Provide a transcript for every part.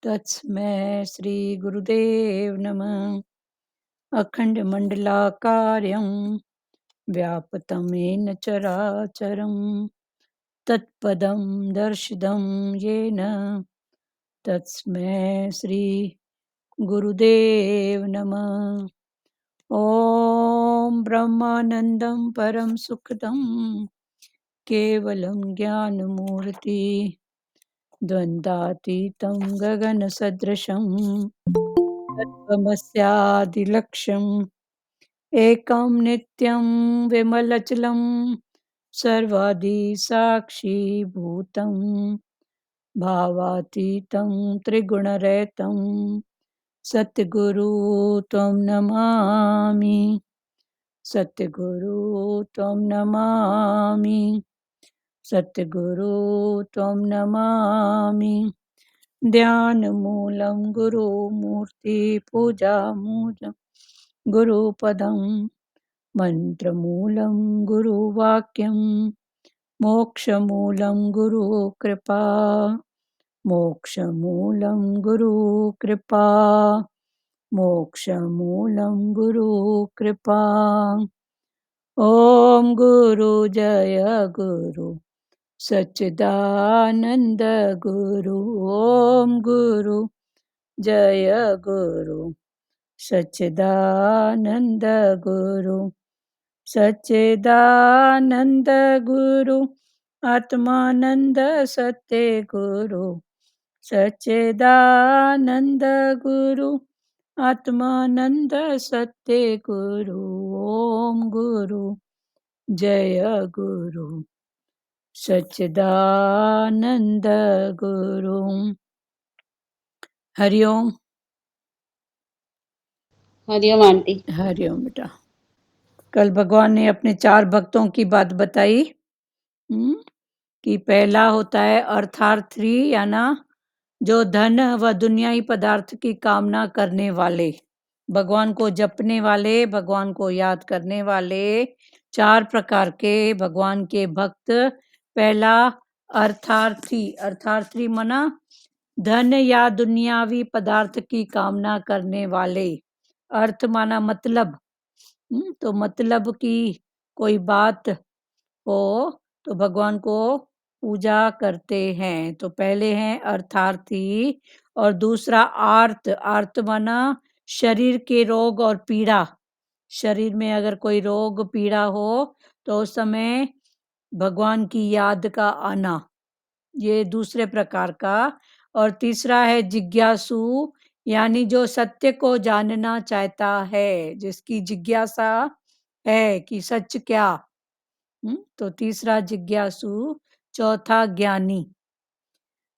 तत्स्मै श्रीगुरुदेव नमः। अखण्डमण्डलाकारं व्याप्तं येन चराचरं तत्पदं दर्शितं येन तस्मै श्रीगुरुदेव नमः। ॐ ब्रह्मानन्दं परं सुखदं केवलं ज्ञानमूर्ति द्वन्द्वातीतं गगनसदृशं तत्त्वमस्यादिलक्ष्यम् एकं नित्यं विमलचलं सर्वादिसाक्षिभूतं भावातीतं त्रिगुणरहितं सद्गुरु त्वं नमामि। सद्गुरु त्वं नमामि। सद्गुरु त्वं नमामि। ध्यानमूलं गुरुमूर्ति पूजामूलं गुरुपदं मन्त्रमूलं गुरुवाक्यं मोक्षमूलं गुरुकृपा। मोक्षमूलं गुरुकृपा। मोक्षमूलं गुरुकृपा। ॐ गुरु जय गुरु सच्चिदानंद गुरु। ॐ गुरु जय गुरु सच्चिदानंद गुरु। सच्चिदानंद गुरु आत्मानंद सत्य गुरु। सच्चिदानंद गुरु आत्मानंद सत्य गुरु। ओम गुरु जय गुरु सच्चिदानंद गुरु। हरिओम। हरिओम आंटी। हरिओम बेटा। कल भगवान ने अपने 4 भक्तों की बात बताई कि पहला होता है अर्थार्थी, याना जो धन व दुनियाई पदार्थ की कामना करने वाले, भगवान को जपने वाले, भगवान को याद करने वाले 4 प्रकार के भगवान के भक्त। पहला अर्थार्थी। अर्थार्थी मना धन या दुनियावी पदार्थ की कामना करने वाले। अर्थ माना मतलब। तो मतलब की कोई बात हो तो भगवान को पूजा करते हैं। तो पहले हैं अर्थार्थी और दूसरा आर्त। आर्त माना शरीर के रोग और पीड़ा। शरीर में अगर कोई रोग पीड़ा हो तो उस समय भगवान की याद का आना, ये दूसरे प्रकार का। और तीसरा है जिज्ञासु, यानी जो सत्य को जानना चाहता है, जिसकी जिज्ञासा है कि सच क्या। तो तीसरा जिज्ञासु। चौथा ज्ञानी।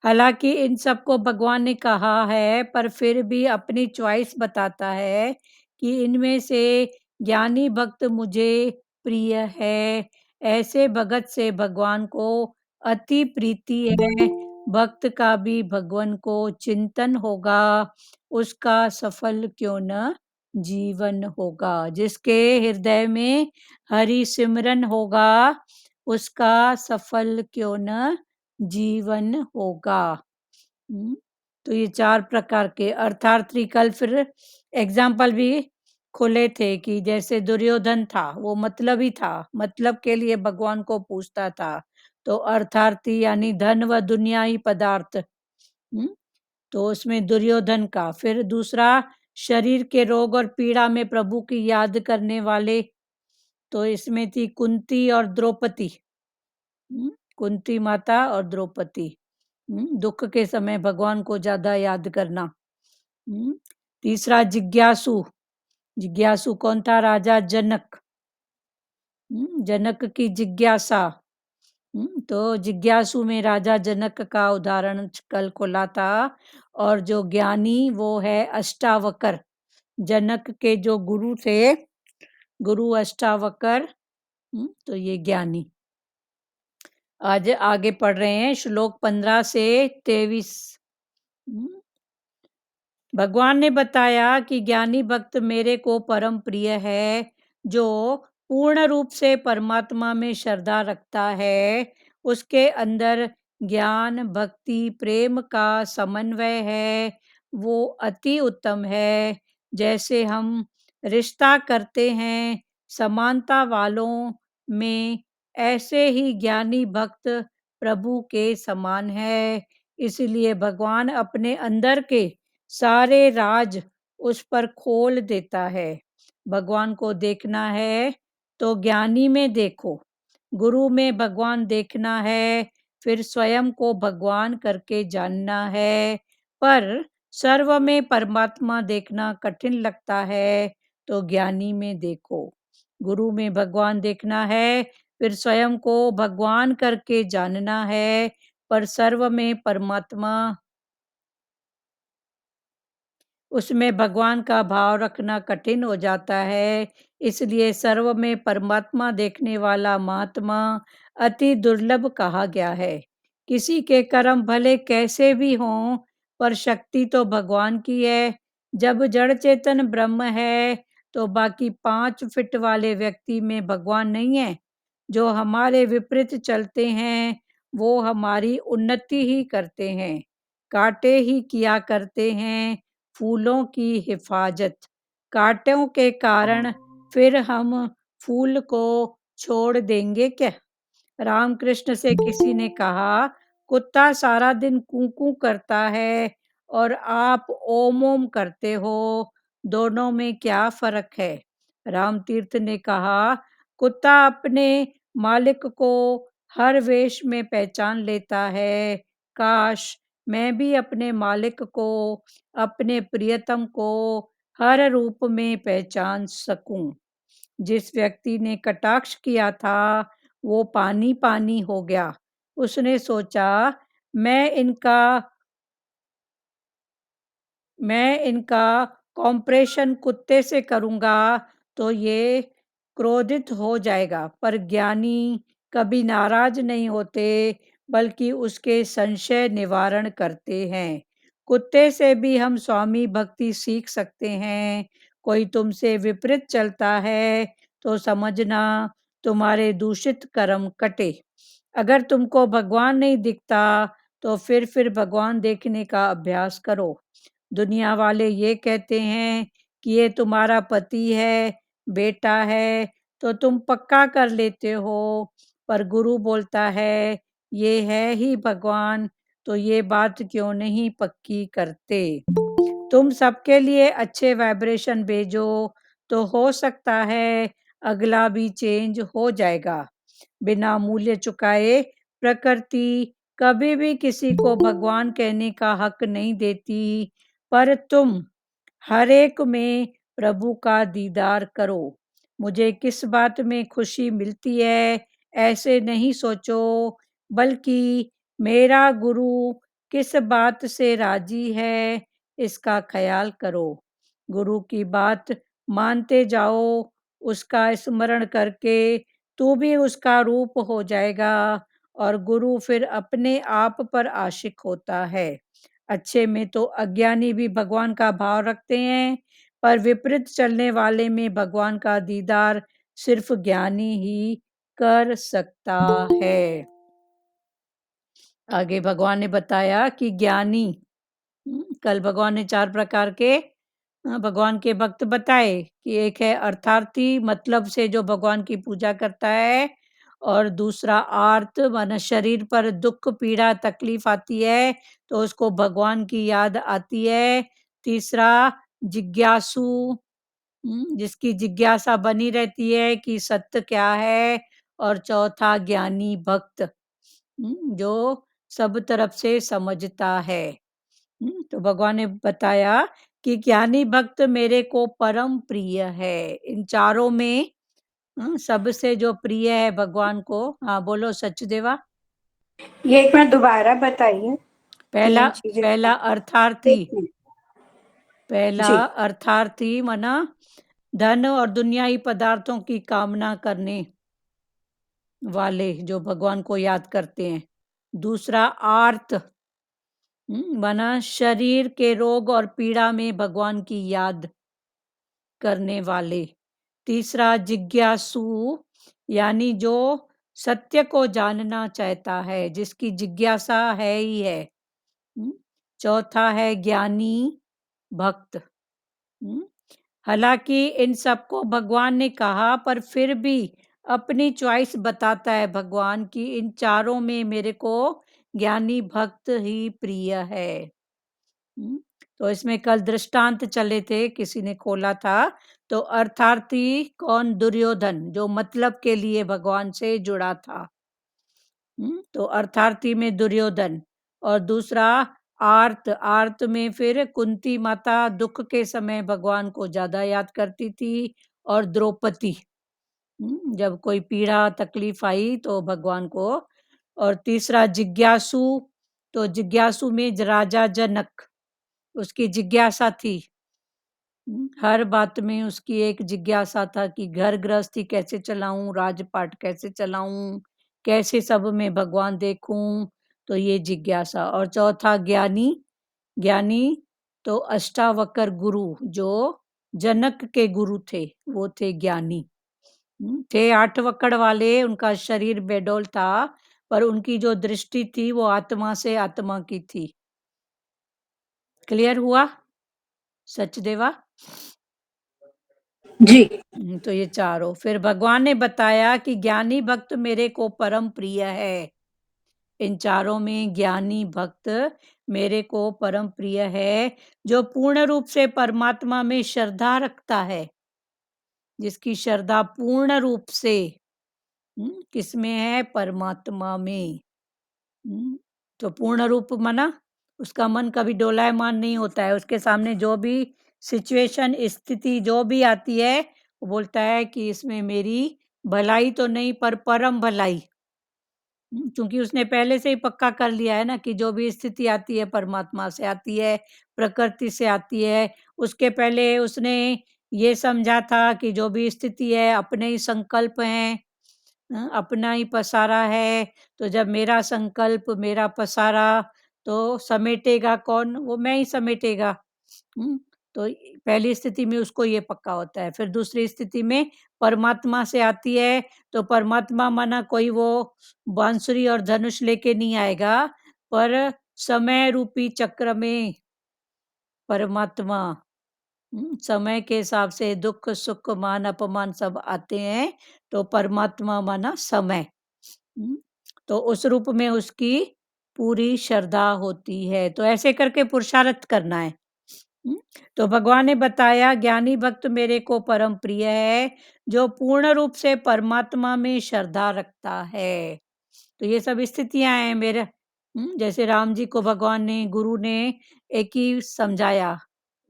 हालांकि इन सबको भगवान ने कहा है, पर फिर भी अपनी चॉइस बताता है कि इनमें से ज्ञानी भक्त मुझे प्रिय है। ऐसे भगत से भगवान को अति प्रीति है। भक्त का भी भगवान को चिंतन होगा, उसका सफल क्यों न जीवन होगा। जिसके हृदय में हरि सिमरन होगा, उसका सफल क्यों न जीवन होगा। तो ये 4 प्रकार के अर्थार्थी। कल फिर एग्जाम्पल भी खोले थे कि जैसे दुर्योधन था, वो मतलबी था, मतलब के लिए भगवान को पूछता था। तो अर्थार्थी यानी धन व दुनियाई पदार्थ। तो उसमें दुर्योधन का। फिर दूसरा शरीर के रोग और पीड़ा में प्रभु की याद करने वाले, तो इसमें थी कुंती और द्रौपदी। कुंती माता और द्रौपदी। दुख के समय भगवान को ज्यादा याद करना। तीसरा जिज्ञासु। जिज्ञासु कौन था? राजा जनक। जनक की जिज्ञासा। तो जिज्ञासु में राजा जनक का उदाहरण कल खोला था। और जो ज्ञानी वो है अष्टावकर। जनक के जो गुरु थे, गुरु अष्टावकर। तो ये ज्ञानी। आज आगे पढ़ रहे हैं श्लोक 15 से 23। भगवान ने बताया कि ज्ञानी भक्त मेरे को परम प्रिय है। जो पूर्ण रूप से परमात्मा में श्रद्धा रखता है, उसके अंदर ज्ञान, भक्ति, प्रेम का समन्वय है, वो अति उत्तम है। जैसे हम रिश्ता करते हैं समानता वालों में, ऐसे ही ज्ञानी भक्त प्रभु के समान है। इसलिए भगवान अपने अंदर के सारे राज उस पर खोल देता है। भगवान को देखना है तो ज्ञानी में देखो, गुरु में भगवान देखना है, फिर स्वयं को भगवान करके जानना है। पर सर्व में परमात्मा देखना कठिन लगता है तो ज्ञानी में देखो। गुरु में भगवान देखना है, फिर स्वयं को भगवान करके जानना है, पर सर्व में परमात्मा, उसमें भगवान का भाव रखना कठिन हो जाता है। इसलिए सर्व में परमात्मा देखने वाला महात्मा अति दुर्लभ कहा गया है। किसी के कर्म भले कैसे भी हों, पर शक्ति तो भगवान की है। जब जड़ चेतन ब्रह्म है, तो बाकी 5 फीट वाले व्यक्ति में भगवान नहीं है। जो हमारे विपरीत चलते हैं, वो हमारी उन्नति ही करते हैं, कांटे ही किया करते हैं फूलों की हिफाजत। कांटों के कारण फिर हम फूल को छोड़ देंगे क्या? रामकृष्ण से किसी ने कहा, कुत्ता सारा दिन कू कू करता है और आप ओम ओम करते हो, दोनों में क्या फर्क है? रामतीर्थ ने कहा, कुत्ता अपने मालिक को हर वेश में पहचान लेता है। काश मैं भी अपने मालिक को, अपने प्रियतम को हर रूप में पहचान सकूं। जिस व्यक्ति ने कटाक्ष किया था, वो पानी पानी हो गया। उसने सोचा, मैं इनका मैं इनका कॉम्प्रेशन कुत्ते से करूंगा तो ये क्रोधित हो जाएगा। पर ज्ञानी कभी नाराज नहीं होते, बल्कि उसके संशय निवारण करते हैं। कुत्ते से भी हम स्वामी भक्ति सीख सकते हैं। कोई तुमसे विपरीत चलता है तो समझना तुम्हारे दूषित कर्म कटे। अगर तुमको भगवान नहीं दिखता तो फिर भगवान देखने का अभ्यास करो। दुनिया वाले ये कहते हैं कि ये तुम्हारा पति है, बेटा है, तो तुम पक्का कर लेते हो। पर गुरु बोलता है, ये है ही भगवान, तो ये बात क्यों नहीं पक्की करते? तुम सबके लिए अच्छे वाइब्रेशन भेजो, तो हो सकता है अगला भी चेंज हो जाएगा। बिना मूल्य चुकाए प्रकृति कभी भी किसी को भगवान कहने का हक नहीं देती। पर तुम हर एक में प्रभु का दीदार करो। मुझे किस बात में खुशी मिलती है, ऐसे नहीं सोचो, बल्कि मेरा गुरु किस बात से राजी है, इसका ख्याल करो। गुरु की बात मानते जाओ, उसका स्मरण करके तू भी उसका रूप हो जाएगा, और गुरु फिर अपने आप पर आशिक होता है। अच्छे में तो अज्ञानी भी भगवान का भाव रखते हैं, पर विपरीत चलने वाले में भगवान का दीदार सिर्फ ज्ञानी ही कर सकता है। आगे भगवान ने बताया कि ज्ञानी, कल भगवान ने 4 प्रकार के भगवान के भक्त बताए कि एक है अर्थार्थी, मतलब से जो भगवान की पूजा करता है, और दूसरा आर्त, माना शरीर पर दुख, पीड़ा, तकलीफ आती है तो उसको भगवान की याद आती है। तीसरा जिज्ञासु, जिसकी जिज्ञासा बनी रहती है कि सत्य क्या है। और चौथा ज्ञानी भक्त, जो सब तरफ से समझता है। तो भगवान ने बताया कि ज्ञानी भक्त मेरे को परम प्रिय है। इन चारों में सबसे जो प्रिय है भगवान को, हाँ बोलो सचदेवा। ये एक बार दोबारा बताइए। पहला 3 चीजें। पहला अर्थार्थी, एक मिनट। पहला जी। अर्थार्थी मना धन और दुनियाई पदार्थों की कामना करने वाले जो भगवान को याद करते हैं। दूसरा आर्त, माना शरीर के रोग और पीड़ा में भगवान की याद करने वाले। तीसरा जिज्ञासु, यानी जो सत्य को जानना चाहता है, जिसकी जिज्ञासा है ही है। चौथा है ज्ञानी भक्त। हालांकि इन सबको भगवान ने कहा, पर फिर भी अपनी चॉइस बताता है भगवान की इन चारों में मेरे को ज्ञानी भक्त ही प्रिय है। तो इसमें कल दृष्टांत चले थे, किसी ने खोला था। तो अर्थार्थी कौन? दुर्योधन, जो मतलब के लिए भगवान से जुड़ा था। तो अर्थार्थी में दुर्योधन। और दूसरा आर्त, आर्त में फिर कुंती माता दुख के समय भगवान को ज्यादा याद करती थी। और द्रौपदी, जब कोई पीड़ा तकलीफ आई तो भगवान को। और तीसरा जिज्ञासु, तो जिज्ञासु में राजा जनक, उसकी जिज्ञासा थी। हर बात में उसकी एक जिज्ञासा था कि घर गृहस्थी कैसे चलाऊं, राजपाट कैसे चलाऊं, कैसे सब में भगवान देखूं। तो ये जिज्ञासा। और चौथा ज्ञानी, ज्ञानी तो अष्टावक्र गुरु, जो जनक के गुरु थे, वो थे ज्ञानी। थे 8 वक्कड़ वाले, उनका शरीर बेडोल था, पर उनकी जो दृष्टि थी वो आत्मा से आत्मा की थी। क्लियर हुआ सचदेवा? जी। तो ये चारों। फिर भगवान ने बताया कि ज्ञानी भक्त मेरे को परम प्रिय है। इन चारों में ज्ञानी भक्त मेरे को परम प्रिय है, जो पूर्ण रूप से परमात्मा में श्रद्धा रखता है। जिसकी श्रद्धा पूर्ण रूप से किसमें है? परमात्मा में। तो पूर्ण रूप माना उसका मन कभी डोलायमान नहीं होता है। उसके सामने जो भी सिचुएशन, स्थिति जो भी आती है, वो बोलता है कि इसमें मेरी भलाई तो नहीं, पर परम भलाई। क्योंकि उसने पहले से ही पक्का कर लिया है ना कि जो भी स्थिति आती है परमात्मा से आती है, प्रकृति से आती है। उसके पहले उसने ये समझा था कि जो भी स्थिति है अपने ही संकल्प हैं, अपना ही पसारा है। तो जब मेरा संकल्प, मेरा पसारा, तो समेटेगा कौन? वो मैं ही समेटेगा। तो पहली स्थिति में उसको ये पक्का होता है। फिर दूसरी स्थिति में परमात्मा से आती है, तो परमात्मा माना कोई वो बांसुरी और धनुष लेके नहीं आएगा, पर समय रूपी चक्र में परमात्मा समय के हिसाब से दुख सुख मान अपमान सब आते हैं। तो परमात्मा माना समय। तो उस रूप में उसकी पूरी श्रद्धा होती है। तो ऐसे करके पुरुषार्थ करना है। तो भगवान ने बताया ज्ञानी भक्त मेरे को परम प्रिय है, जो पूर्ण रूप से परमात्मा में श्रद्धा रखता है। तो ये सब स्थितियां हैं मेरे। जैसे राम जी को भगवान ने, गुरु ने एक ही समझाया।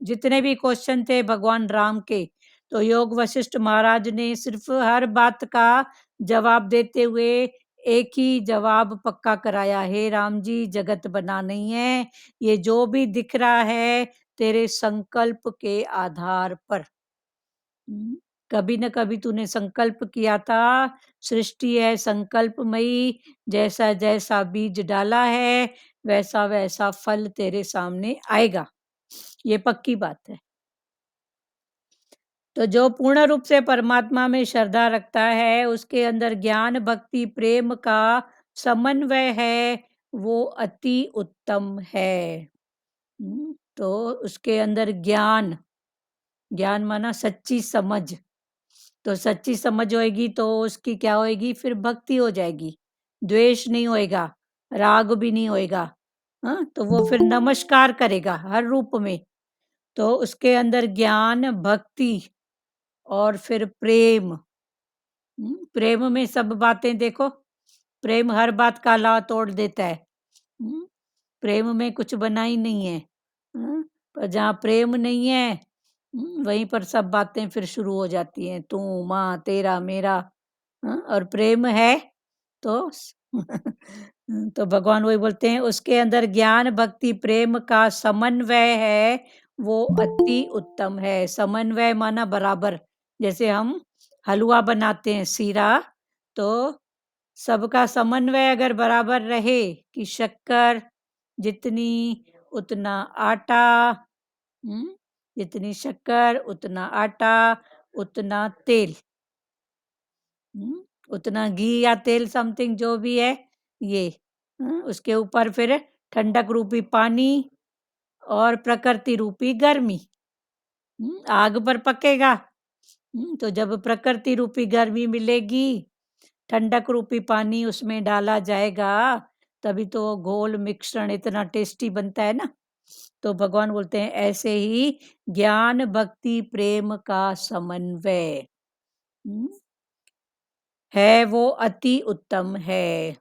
जितने भी क्वेश्चन थे भगवान राम के, तो योग वशिष्ठ महाराज ने सिर्फ हर बात का जवाब देते हुए एक ही जवाब पक्का कराया, हे राम जी, जगत बना नहीं है, ये जो भी दिख रहा है तेरे संकल्प के आधार पर। कभी न कभी तूने संकल्प किया था। सृष्टि है संकल्पमयी, जैसा जैसा बीज डाला है वैसा वैसा फल तेरे सामने आएगा। ये पक्की बात है। तो जो पूर्ण रूप से परमात्मा में श्रद्धा रखता है, उसके अंदर ज्ञान भक्ति प्रेम का समन्वय है, वो अति उत्तम है। तो उसके अंदर ज्ञान, ज्ञान माना सच्ची समझ। तो सच्ची समझ होएगी तो उसकी क्या होएगी? फिर भक्ति हो जाएगी। द्वेष नहीं होएगा, राग भी नहीं होएगा। तो वो फिर नमस्कार करेगा हर रूप में। तो उसके अंदर ज्ञान, भक्ति और फिर प्रेम। प्रेम में सब बातें देखो, प्रेम हर बात का ला तोड़ देता है। प्रेम में कुछ बना ही नहीं है। पर जहाँ प्रेम नहीं है, वहीं पर सब बातें फिर शुरू हो जाती हैं, तू माँ तेरा मेरा। और प्रेम है तो तो भगवान वही बोलते हैं, उसके अंदर ज्ञान भक्ति प्रेम का समन्वय है, वो अति उत्तम है। समन्वय माना बराबर। जैसे हम हलवा बनाते हैं, सीरा, तो सबका समन्वय अगर बराबर रहे कि शक्कर जितनी उतना आटा, जितनी शक्कर उतना आटा उतना तेल। उतना घी या तेल समथिंग जो भी है ये। उसके ऊपर फिर ठंडक रूपी पानी और प्रकृति रूपी गर्मी। आग पर पकेगा। तो जब प्रकृति रूपी गर्मी मिलेगी, ठंडक रूपी पानी उसमें डाला जाएगा, तभी तो वो घोल मिश्रण इतना टेस्टी बनता है ना। तो भगवान बोलते हैं ऐसे ही ज्ञान भक्ति प्रेम का समन्वय है वो अति उत्तम है।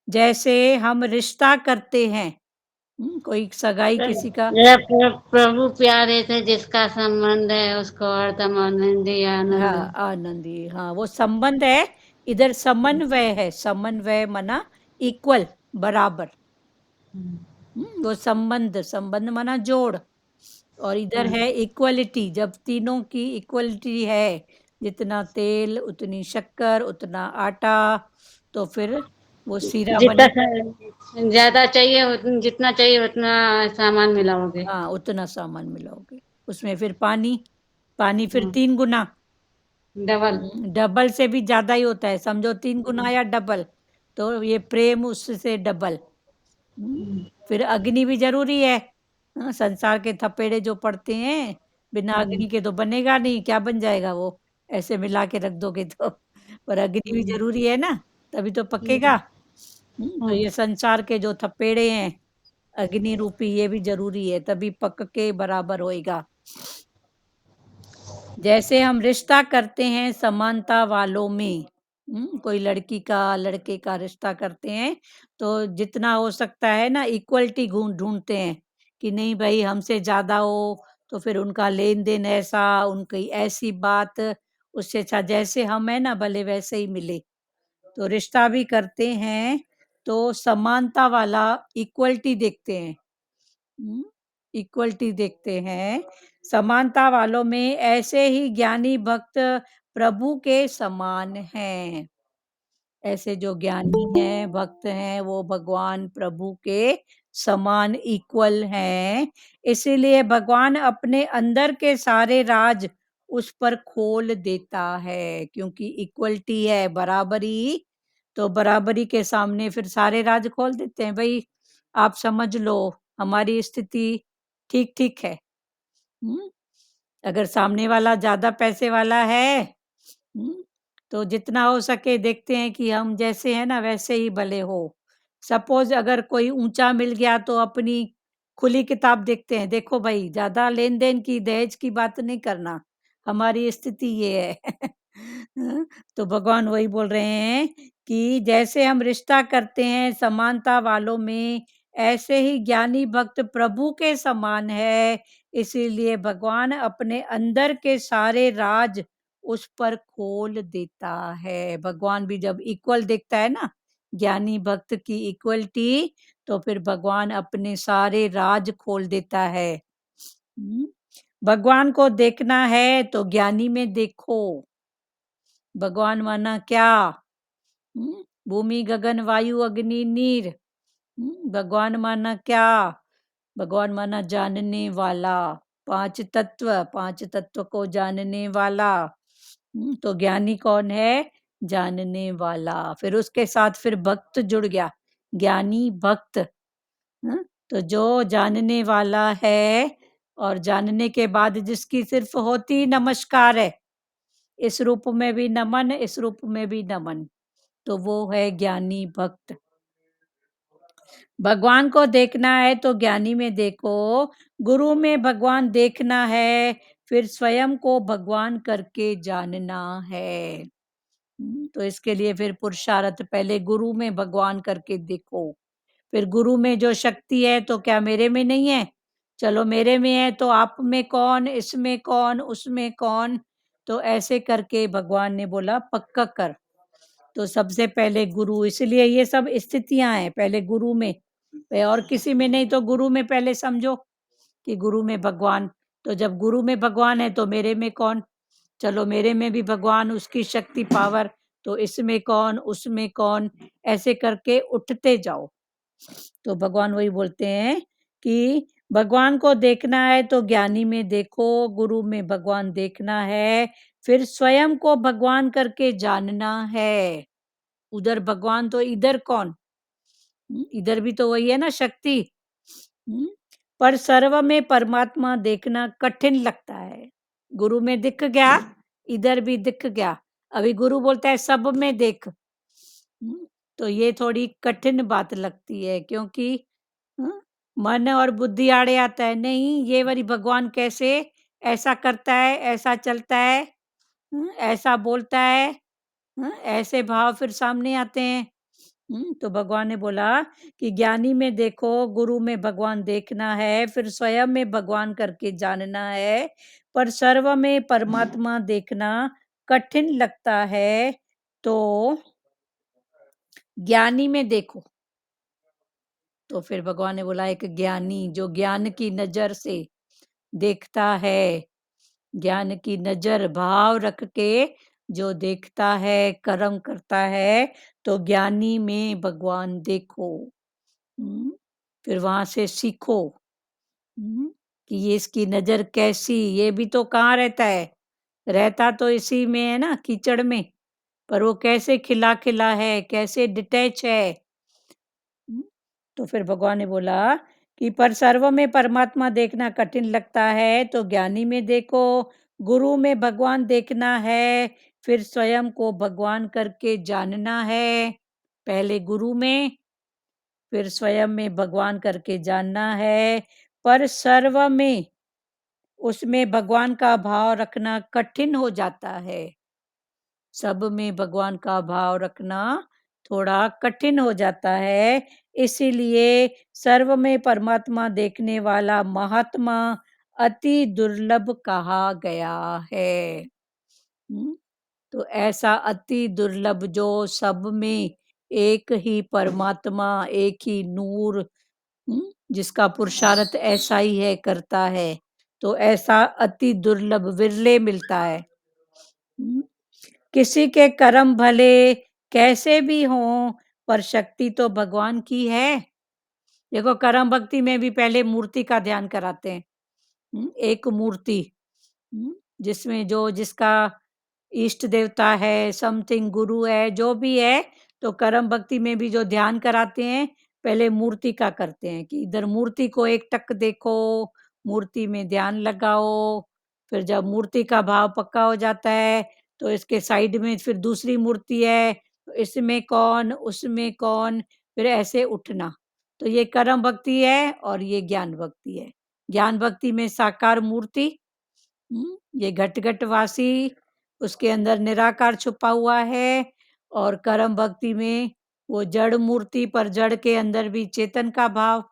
जैसे हम रिश्ता करते हैं, कोई सगाई किसी का। प्रभु प्यारे थे जिसका संबंध है उसको हरदम आनंद ही आनंद है। आनंदी, हाँ वो संबंध है। इधर समन्वय है, समन्वय मना इक्वल, बराबर। वो संबंध, संबंध माना जोड़। और इधर है इक्वलिटी, जब तीनों की इक्वलिटी है, जितना तेल उतनी शक्कर उतना आटा, तो फिर वो सीरा जितना बने। ज्यादा चाहिए जितना चाहिए उतना सामान मिलाओगे। हाँ उतना सामान मिलाओगे। उसमें फिर पानी, पानी फिर 3 गुना, डबल। डबल से भी ज्यादा ही होता है, समझो 3 गुना या डबल। तो ये प्रेम उससे डबल। फिर अग्नि भी जरूरी है। संसार के थपेड़े जो पड़ते हैं, बिना अग्नि के तो बनेगा नहीं, क्या बन जाएगा वो, ऐसे मिला के रख दोगे तो। पर अग्नि भी जरूरी है ना, तभी तो पकेगा। तो ये संसार के जो थपेड़े हैं अग्नि रूपी, ये भी जरूरी है, तभी पक के बराबर होएगा। जैसे हम रिश्ता करते हैं समानता वालों में, कोई लड़की का लड़के का रिश्ता करते हैं, तो जितना हो सकता है ना इक्वलिटी ढूंढते हैं कि नहीं भाई हमसे ज्यादा हो, तो फिर उनका लेन देन ऐसा, उनकी ऐसी बात, उससे अच्छा जैसे हम है ना भले वैसे ही मिले। तो रिश्ता भी करते हैं तो समानता वाला, इक्वलिटी देखते हैं। इक्वलिटी देखते हैं, समानता वालों में ऐसे ही ज्ञानी भक्त प्रभु के समान हैं। ऐसे जो ज्ञानी हैं, भक्त हैं, वो भगवान प्रभु के समान इक्वल हैं। इसीलिए भगवान अपने अंदर के सारे राज उस पर खोल देता है, क्योंकि इक्वलिटी है, बराबरी। तो बराबरी के सामने फिर सारे राज खोल देते हैं। भाई आप समझ लो हमारी स्थिति ठीक ठीक है। अगर सामने वाला ज्यादा पैसे वाला है, तो जितना हो सके देखते हैं कि हम जैसे हैं ना वैसे ही भले हो। सपोज अगर कोई ऊंचा मिल गया तो अपनी खुली किताब देखते हैं, देखो भाई ज्यादा लेन देन की, दहेज की बात नहीं करना, हमारी स्थिति ये है। तो भगवान वही बोल रहे हैं कि जैसे हम रिश्ता करते हैं समानता वालों में, ऐसे ही ज्ञानी भक्त प्रभु के समान है। इसीलिए भगवान अपने अंदर के सारे राज उस पर खोल देता है। भगवान भी जब इक्वल देखता है ना, ज्ञानी भक्त की इक्वलिटी, तो फिर भगवान अपने सारे राज खोल देता है। भगवान को देखना है तो ज्ञानी में देखो। भगवान माना क्या? भूमि गगन वायु अग्नि नीर। भगवान माना क्या? भगवान माना जानने वाला, 5 तत्व, 5 तत्व को जानने वाला। तो ज्ञानी कौन है? जानने वाला। फिर उसके साथ फिर भक्त जुड़ गया, ज्ञानी भक्त। तो जो जानने वाला है और जानने के बाद जिसकी सिर्फ होती नमस्कार है, इस रूप में भी नमन, इस रूप में भी नमन, तो वो है ज्ञानी भक्त। भगवान को देखना है तो ज्ञानी में देखो, गुरु में भगवान देखना है, फिर स्वयं को भगवान करके जानना है। तो इसके लिए फिर पुरुषार्थ, पहले गुरु में भगवान करके देखो। फिर गुरु में जो शक्ति है तो क्या मेरे में नहीं है? चलो मेरे में है तो आप में कौन, इसमें कौन, उसमें कौन? तो ऐसे करके भगवान ने बोला पक्का कर। तो सबसे पहले गुरु, इसलिए ये सब स्थितियां हैं, पहले गुरु में, और किसी में नहीं तो गुरु में पहले समझो कि गुरु में भगवान। तो जब गुरु में भगवान है तो मेरे में कौन? चलो मेरे में भी भगवान, उसकी शक्ति पावर, तो इसमें कौन, उसमें कौन, ऐसे करके उठते जाओ। तो भगवान वही बोलते हैं कि भगवान को देखना है तो ज्ञानी में देखो, गुरु में भगवान देखना है, फिर स्वयं को भगवान करके जानना है। उधर भगवान तो इधर कौन? इधर भी तो वही है ना, शक्ति। पर सर्व में परमात्मा देखना कठिन लगता है। गुरु में दिख गया, इधर भी दिख गया, अभी गुरु बोलता है सब में देख। तो ये थोड़ी कठिन बात लगती है, क्योंकि मन और बुद्धि आड़े आता है, नहीं ये वाली भगवान कैसे ऐसा करता है, ऐसा चलता है, ऐसा बोलता है, ऐसे भाव फिर सामने आते हैं। तो भगवान ने बोला कि ज्ञानी में देखो, गुरु में भगवान देखना है, फिर स्वयं में भगवान करके जानना है, पर सर्व में परमात्मा देखना कठिन लगता है, तो ज्ञानी में देखो। तो फिर भगवान ने बोला एक ज्ञानी जो ज्ञान की नजर से देखता है, ज्ञान की नजर भाव रख के जो देखता है, कर्म करता है, तो ज्ञानी में भगवान देखो। फिर वहां से सीखो कि ये इसकी नजर कैसी, ये भी तो कहाँ रहता है, रहता तो इसी में है ना, कीचड़ में, पर वो कैसे खिला खिला है, कैसे डिटैच है। तो फिर भगवान ने बोला कि पर सर्व में परमात्मा देखना कठिन लगता है, तो ज्ञानी में देखो, गुरु में भगवान देखना है, फिर स्वयं को भगवान करके जानना है। पहले गुरु में, फिर स्वयं में भगवान करके जानना है, पर सर्व में उसमें भगवान का भाव रखना कठिन हो जाता है। सब में भगवान का भाव रखना थोड़ा कठिन हो जाता है, इसीलिए सर्व में परमात्मा देखने वाला महात्मा अति दुर्लभ कहा गया है। तो ऐसा अति दुर्लभ जो सब में एक ही परमात्मा, एक ही नूर, जिसका पुरुषार्थ ऐसा ही है, करता है, तो ऐसा अति दुर्लभ विरले मिलता है। किसी के कर्म भले कैसे भी हों, पर शक्ति तो भगवान की है। देखो कर्म भक्ति में भी पहले मूर्ति का ध्यान कराते हैं। एक मूर्ति, जिसमें जो जिसका इष्ट देवता है, समथिंग गुरु है, जो भी है, तो कर्म भक्ति में भी जो ध्यान कराते हैं, पहले मूर्ति का करते हैं कि इधर मूर्ति को एक टक देखो, मूर्ति में ध्यान लगाओ। फिर जब मूर्ति का भाव पक्का हो जाता है, तो इसके साइड में फिर दूसरी मूर्ति है, तो इसमें कौन, उसमें कौन, फिर ऐसे उठना। तो ये कर्म भक्ति है और ये ज्ञान भक्ति है। ज्ञान भक्ति में साकार मूर्ति, ये घट घट वासी, उसके अंदर निराकार छुपा हुआ है, और कर्म भक्ति में वो जड़ मूर्ति, पर जड़ के अंदर भी चेतन का भाव।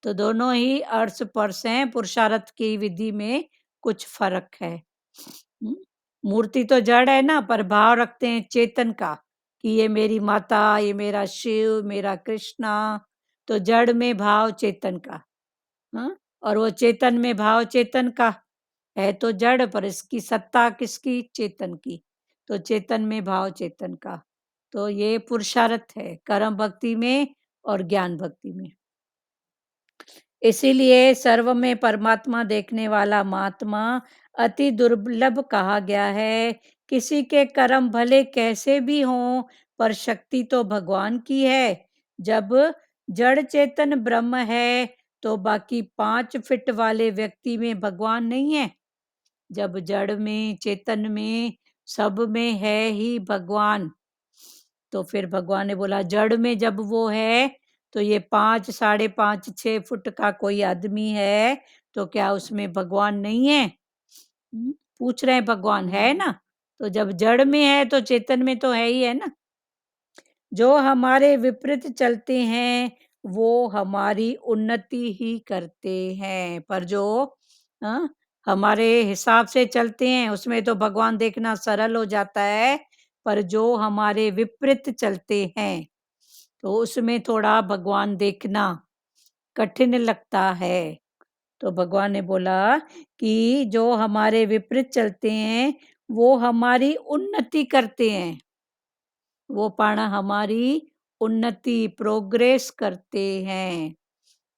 तो दोनों ही अर्थ पर्स हैं, पुरुषार्थ की विधि में कुछ फर्क है। मूर्ति तो जड़ है ना, पर भाव रखते हैं चेतन का कि ये मेरी माता, ये मेरा शिव, मेरा कृष्णा। तो जड़ में भाव चेतन का, और वो चेतन में भाव चेतन का है, तो जड़, पर इसकी सत्ता किसकी, चेतन की। तो चेतन में भाव चेतन का। तो ये पुरुषार्थ है कर्म भक्ति में और ज्ञान भक्ति में। इसीलिए सर्व में परमात्मा देखने वाला महात्मा अति दुर्लभ कहा गया है। किसी के कर्म भले कैसे भी हों, पर शक्ति तो भगवान की है। जब जड़ चेतन ब्रह्म है, तो बाकी 5 फीट वाले व्यक्ति में भगवान नहीं है। जब जड़ में, चेतन में, सब में है ही भगवान, तो फिर भगवान ने बोला जड़ में जब वो है, तो ये 5, 5.5, 6 फुट का कोई आदमी है, तो क्या उसमें भगवान नहीं है? पूछ रहे हैं, भगवान है ना? तो जब जड़ में है, तो चेतन में तो है ही है ना। जो हमारे विपरीत चलते हैं, वो हमारी उन्नति ही करते हैं, पर जो हमारे हिसाब से चलते हैं, उसमें तो भगवान देखना सरल हो जाता है, पर जो हमारे विपरीत चलते हैं, तो उसमें थोड़ा भगवान देखना कठिन लगता है। तो भगवान ने बोला कि जो हमारे विपरीत चलते हैं, वो हमारी उन्नति करते हैं, वो पण हमारी उन्नति, प्रोग्रेस करते हैं।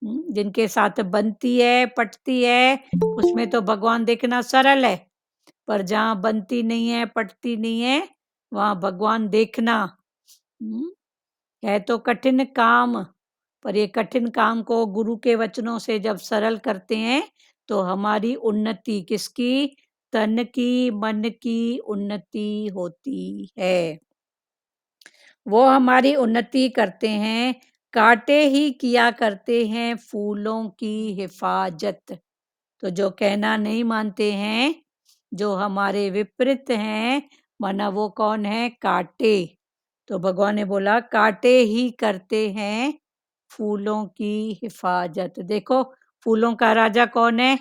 जिनके साथ बनती है, पटती है, उसमें तो भगवान देखना सरल है, पर जहाँ बनती नहीं है, पटती नहीं है, वहाँ भगवान देखना। है तो कठिन काम, पर ये कठिन काम को गुरु के वचनों से जब सरल करते हैं तो हमारी उन्नति, किसकी? तन की, मन की उन्नति होती है। वो हमारी उन्नति करते हैं, कांटे ही किया करते हैं फूलों की हिफाजत। तो जो कहना नहीं मानते हैं, जो हमारे विपरीत हैं, माना वो कौन है? कांटे। तो भगवान ने बोला कांटे ही करते हैं फूलों की हिफाजत। देखो फूलों का राजा कौन है?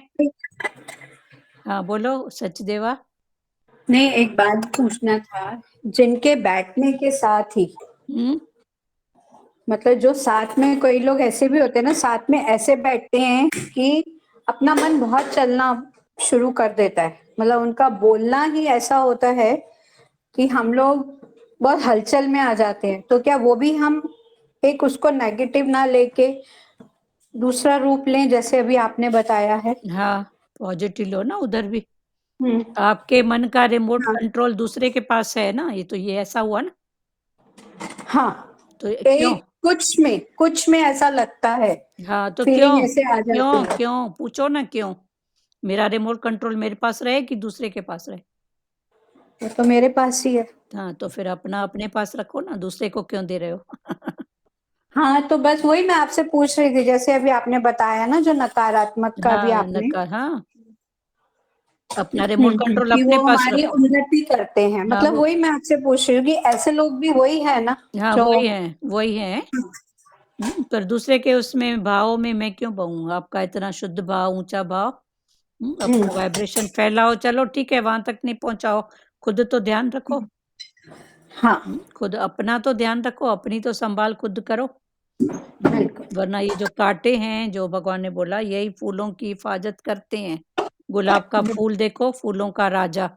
हाँ बोलो सचदेवा। नहीं, एक बात पूछना था। जिनके बैठने के साथ ही, हम्म मतलब जो साथ में, कोई लोग ऐसे भी होते हैं ना, साथ में ऐसे बैठते हैं कि अपना मन बहुत चलना शुरू कर देता है। मतलब उनका बोलना ही ऐसा होता है कि हम लोग बहुत हलचल में आ जाते हैं। तो क्या वो भी हम एक उसको नेगेटिव ना लेके दूसरा रूप लें, जैसे अभी आपने बताया है? हाँ पॉजिटिव लो ना उधर भी। हम्म। आपके मन का रिमोट हाँ। कंट्रोल दूसरे के पास है ना, ये तो ये ऐसा हुआ ना। हाँ, तो क्यों? एक कुछ में ऐसा लगता है, हाँ तो फीलिंग क्यों? ऐसे आ जाती क्यों है। क्यों पूछो ना क्यों? मेरा रिमोट कंट्रोल मेरे पास रहे कि दूसरे के पास रहे? वो तो मेरे पास ही है। हाँ तो फिर अपना अपने पास रखो ना, दूसरे को क्यों दे रहे हो? हाँ, तो बस वही मैं आपसे पूछ रही थी, जैसे अभी आपने बताया ना, जो नकारात्मक का भी हाँ आपने। नकार, हाँ अपना रिमोट कंट्रोल कि अपने वो पास हमारी रखो। उन्नति करते हैं, हाँ मतलब वो, वही मैं आपसे पूछ रही हूँ कि ऐसे लोग भी वही है ना, हाँ जो। वही है, वही है। पर दूसरे के उसमें भावों में मैं क्यों बहूंगा? आपका इतना शुद्ध भाव, ऊंचा भाव, हम्म। अपना वाइब्रेशन फैलाओ। चलो ठीक है, वहां तक नहीं पहुंचाओ, खुद तो ध्यान रखो। हाँ। खुद अपना तो ध्यान रखो, अपनी तो संभाल खुद करो। बिल्कुल। वरना ये जो कांटे हैं, जो भगवान ने बोला, यही फूलों की हिफाजत करते हैं। गुलाब का फूल देखो, फूलों का राजा।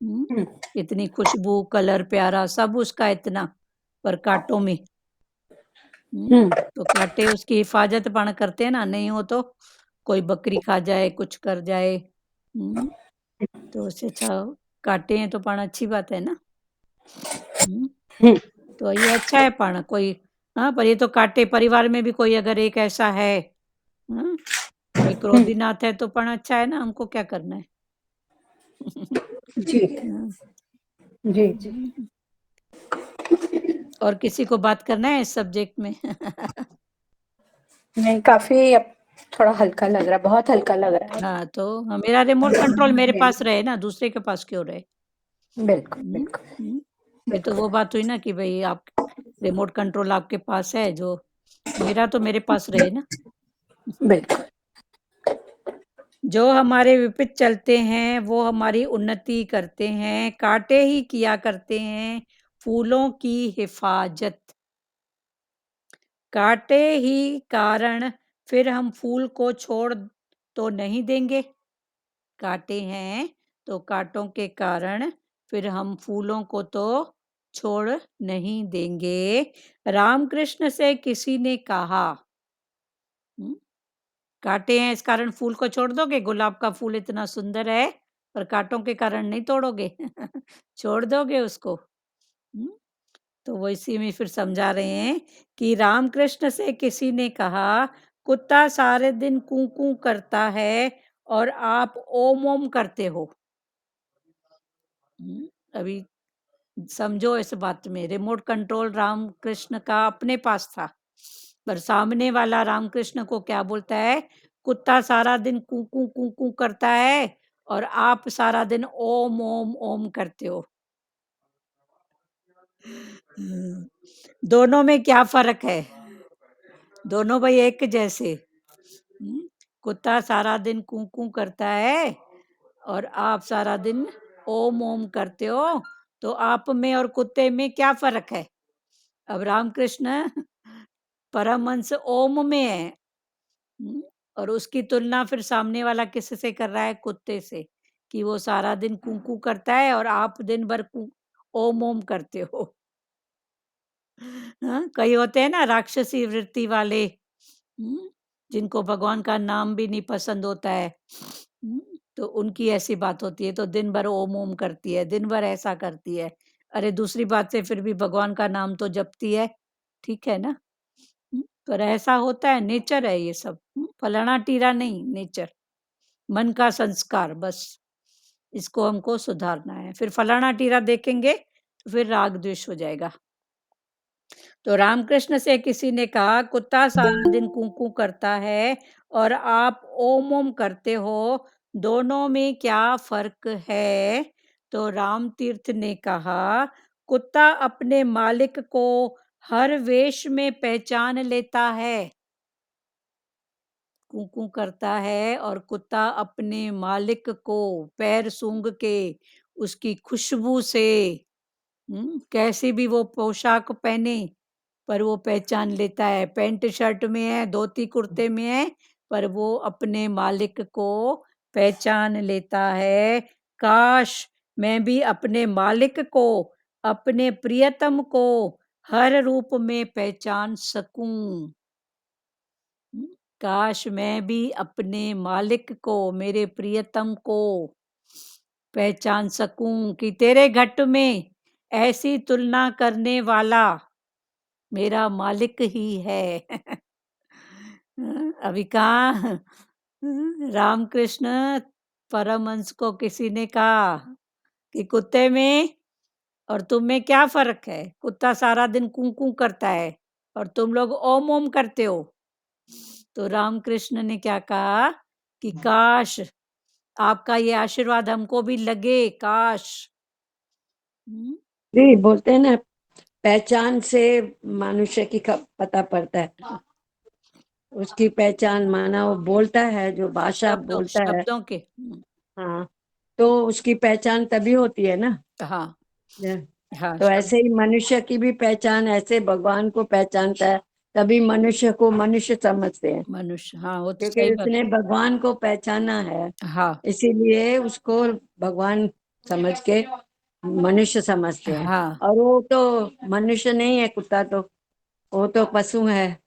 हम्म। इतनी खुशबू, कलर प्यारा, सब उसका इतना, पर कांटों में। हम्म। तो कांटे उसकी हिफाजत पण करते हैं ना, नहीं हो तो कोई बकरी खा जाए, कुछ कर जाए। तो उससे अच्छा कांटे हैं तो पण अच्छी बात है ना। हम्म, हम्म। तो ये अच्छा है पण कोई। हाँ पर ये तो कांटे, परिवार में भी कोई अगर एक ऐसा है, हाँ, कोई हम्म। क्रोधीनाथ है तो पण अच्छा है ना, हमको क्या करना है? जी। हाँ, जी। जी। और किसी को बात करना है इस सब्जेक्ट में? नहीं, काफी अब थोड़ा हल्का लग रहा है, बहुत हल्का लग रहा है। हाँ तो मेरा रिमोट कंट्रोल मेरे पास रहे ना, दूसरे के पास क्यों रहे? बिल्कुल, हुँ, बिल्कुल, हुँ। ये तो बिल्कुल। वो बात हुई ना कि भई आप रिमोट कंट्रोल आपके पास है, जो मेरा तो मेरे पास रहे ना। बिल्कुल। जो हमारे विपरीत चलते हैं, वो हमारी उन्नति करते हैं, कांटे ही किया करते हैं फूलों की हिफाजत। कांटे ही कारण फिर हम फूल को छोड़ तो नहीं देंगे। कांटे हैं, तो कांटों के कारण फिर हम फूलों को तो छोड़ नहीं देंगे। रामकृष्ण से किसी ने कहा, "हुँ, कांटे हैं इस कारण फूल को छोड़ दोगे? गुलाब का फूल इतना सुंदर है, पर कांटों के कारण नहीं तोड़ोगे? छोड़ दोगे उसको?" हुँ, तो वो इसी में फिर समझा रहे हैं कि रामकृष्ण से किसी ने कहा, "कुत्ता सारे दिन कूँ-कूँ करता है और आप ओम-ओम करते हो।" अभी समझो इस बात में, रिमोट कंट्रोल रामकृष्ण का अपने पास था, पर सामने वाला रामकृष्ण को क्या बोलता है? कुत्ता सारा दिन कूँ कूँ कूँ करता है और आप सारा दिन ओम ओम ओम करते हो। हम्म, दोनों में क्या फर्क है? दोनों भाई एक जैसे। हम्म, कुत्ता सारा दिन कूँ कूँ करता है और आप सारा दिन ओम ओम करते हो, तो आप में और कुत्ते में क्या फर्क है? अब रामकृष्ण परमहंस ओम में है, और उसकी तुलना फिर सामने वाला किससे कर रहा है? कुत्ते से, कि वो सारा दिन कूँ कूँ करता है और आप दिन भर ओम ओम करते हो। हाँ, कई होते हैं ना राक्षसी वृत्ति वाले, जिनको भगवान का नाम भी नहीं पसंद होता है। तो उनकी ऐसी बात होती है, तो दिन भर ओम ओम करती है, दिन भर ऐसा करती है। अरे दूसरी बात से फिर भी भगवान का नाम तो जपती है, ठीक है ना? पर ऐसा होता है, नेचर है ये सब। फलाना-टीरा नहीं, नेचर, मन का संस्कार बस। इसको हमको सुधारना है। फिर फलाना-टीरा देखेंगे, तो फिर राग-द्वेष हो जाएगा। तो रामकृष्ण से किसी ने कहा, कुत्ता सारा दिन कूँ-कूँ करता है और आप ओम-ओम करते हो, दोनों में क्या फ़र्क है? तो रामतीर्थ ने कहा, कुत्ता अपने मालिक को हर वेश में पहचान लेता है। कूँ-कूँ करता है और कुत्ता अपने मालिक को पैर सूंघ के, उसकी खुशबू से, कैसी भी वो पोशाक पहने, पर वो पहचान लेता है। पैंट शर्ट में है, धोती कुर्ते में है, पर वो अपने मालिक को पहचान लेता है। काश मैं भी अपने मालिक को, अपने प्रियतम को हर रूप में पहचान सकूं। काश मैं भी अपने मालिक को, मेरे प्रियतम को पहचान सकूं कि तेरे घट में ऐसी तुलना करने वाला मेरा मालिक ही है। अभी कहाँ रामकृष्ण परमहंस को किसी ने कहा कि कुत्ते में और तुम में क्या फर्क है? कुत्ता सारा दिन कूं कूं करता है और तुम लोग ओम ओम करते हो। तो रामकृष्ण ने क्या कहा कि काश आपका ये आशीर्वाद हमको भी लगे, काश। हम्म, जी बोलते हैं ना, पहचान से मनुष्य की पता पड़ता है। उसकी पहचान माना वो बोलता है, जो भाषा शब्दों बोलता है, शब्दों के। हाँ, तो उसकी पहचान तभी होती है ना। हाँ हाँ, तो ऐसे ही मनुष्य की भी पहचान, ऐसे भगवान को पहचानता है, तभी मनुष्य को मनुष्य समझते हैं, मनुष्य, हाँ वो तो क्योंकि सही बात। उसने भगवान को पहचाना है, हाँ इसीलिए उसको भगवान समझ के मनुष्य समझते हैं। हाँ, और वो तो मनुष्य नहीं है, कुत्ता तो वो तो पशु है,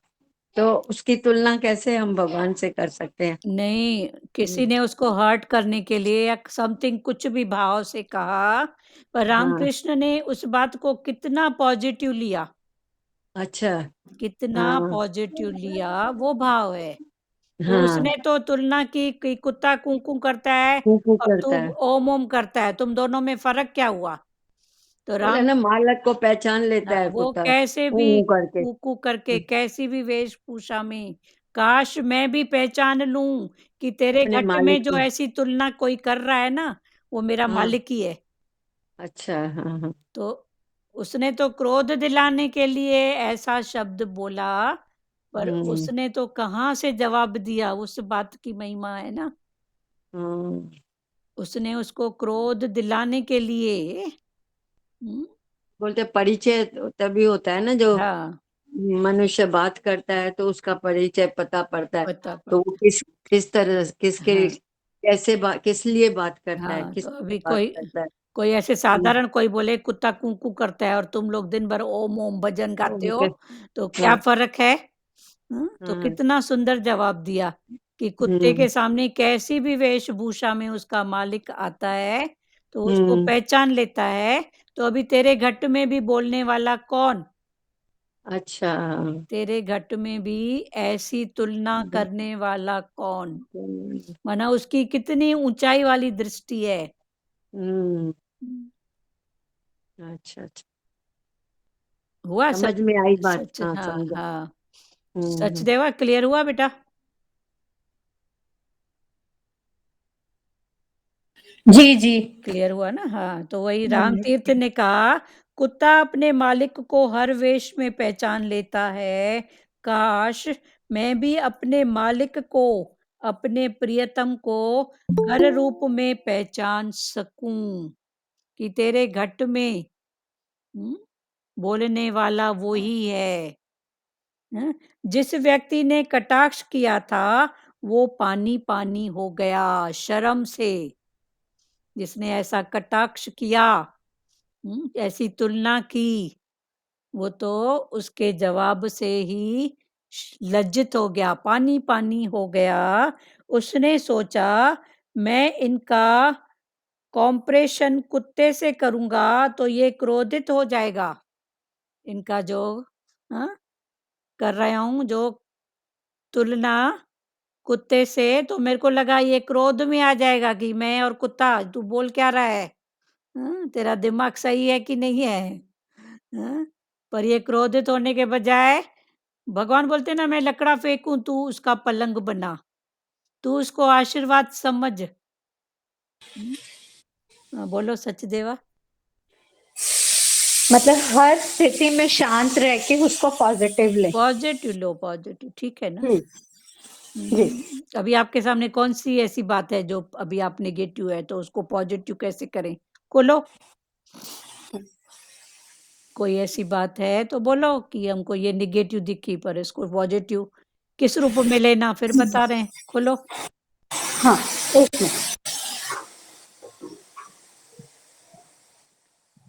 तो उसकी तुलना कैसे हम भगवान से कर सकते हैं? नहीं, किसी ने उसको हर्ट करने के लिए या समथिंग कुछ भी भाव से कहा, पर हाँ, रामकृष्ण ने उस बात को कितना पॉजिटिव लिया, अच्छा, कितना हाँ, पॉजिटिव लिया, वो भाव है। तो हाँ, उसने तो तुलना की कि कुत्ता कूं कूं करता है कू और तू करता है, ओम ओम करता है, तुम दोनों में फर्क क्या हुआ? तो बोले राम, ना, मालक को पहचान लेता है वो कुत्ता, कैसे भी ऊ करके। कू करके, कैसी भी वेशभूषा में, काश मैं भी पहचान लूं कि तेरे अपने घट मालिक में जो को, ऐसी तुलना कोई कर रहा है ना, वो मेरा हाँ, मालिक ही है। अच्छा, हाँ, हाँ, तो उसने तो क्रोध दिलाने के लिए ऐसा शब्द बोला, पर हम्म, उसने तो कहाँ से जवाब दिया, उस बात की महिमा है ना। हाँ, उसने उसको क्रोध दिलाने के लिए, हम्म, बोलते परिचय तभी होता है ना, जो हाँ, मनुष्य बात करता है तो उसका परिचय पता पड़ता है, पता तो वो पड़ता। किस तरह, किसके, हाँ कैसे बात, किस लिए बात करता है, हाँ, किस तो लिए अभी बात कोई करता है। कोई ऐसे हम्म, साधारण कोई बोले कुत्ता कूं-कूं करता है और तुम लोग दिन भर ओम ओम भजन गाते हो, ओके, तो क्या हाँ, फ़र्क है? तो हाँ, कितना सुंदर जवाब दिया कि कुत्ते हम्म, के सामने कैसी भी वेशभूषा में उसका मालिक आता है, तो उसको हम्म, पहचान लेता है। तो अभी तेरे घट में भी बोलने वाला कौन? अच्छा, तेरे घट में भी ऐसी तुलना करने वाला कौन? हम्म, माना उसकी कितनी ऊँचाई वाली दृष्टि है। हम्म, हुँ, अच्छा, अच्छा, हुआ समझ सच? में आई बात, सच, हाँ, हाँ, समझा। हाँ। हम्म, सचदेवा क्लियर हुआ बेटा? जी जी। क्लियर हुआ ना? हाँ, तो वही हम्म, रामतीर्थ ने कहा, कुत्ता अपने मालिक को हर वेश में पहचान लेता है। काश मैं भी अपने मालिक को, अपने प्रियतम को हर रूप में पहचान सकूं कि तेरे घट में, हुँ, बोलने वाला वो ही है। हैं? जिस व्यक्ति ने कटाक्ष किया था, वो पानी-पानी हो गया शर्म से। जिसने ऐसा कटाक्ष किया, ऐसी तुलना की, वो तो उसके जवाब से ही लज्जित हो गया, पानी-पानी हो गया। उसने सोचा मैं इनका कॉम्परेशन कुत्ते से करूंगा तो ये क्रोधित हो जाएगा। इनका जो हाँ, कर रहा हूं जो तुलना कुत्ते से, तो मेरे को लगा ये क्रोध में आ जाएगा कि मैं और कुत्ता, तू बोल क्या रहा है? तेरा दिमाग सही है कि नहीं है? हाँ? पर ये क्रोधित होने के बजाय भगवान बोलते हैं ना, मैं लकड़ा फेंकूं तू उसका पलंग बना, तू उसको आशीर्वाद समझ। बोलो सचदेवा। मतलब हर स्थिति में शांत रह के उसको पॉजिटिव ले। पॉजिटिव लो, पॉजिटिव, ठीक है ना? जी। अभी आपके सामने कौन सी ऐसी बात है जो अभी आप नेगेटिव है, तो उसको पॉजिटिव कैसे करें? खोलो। कोई ऐसी बात है तो बोलो कि हमको ये नेगेटिव दिखी, पर इसको पॉजिटिव किस रूप में लेना, फिर बता रहे हैं। खोलो। हाँ, एक मिनट।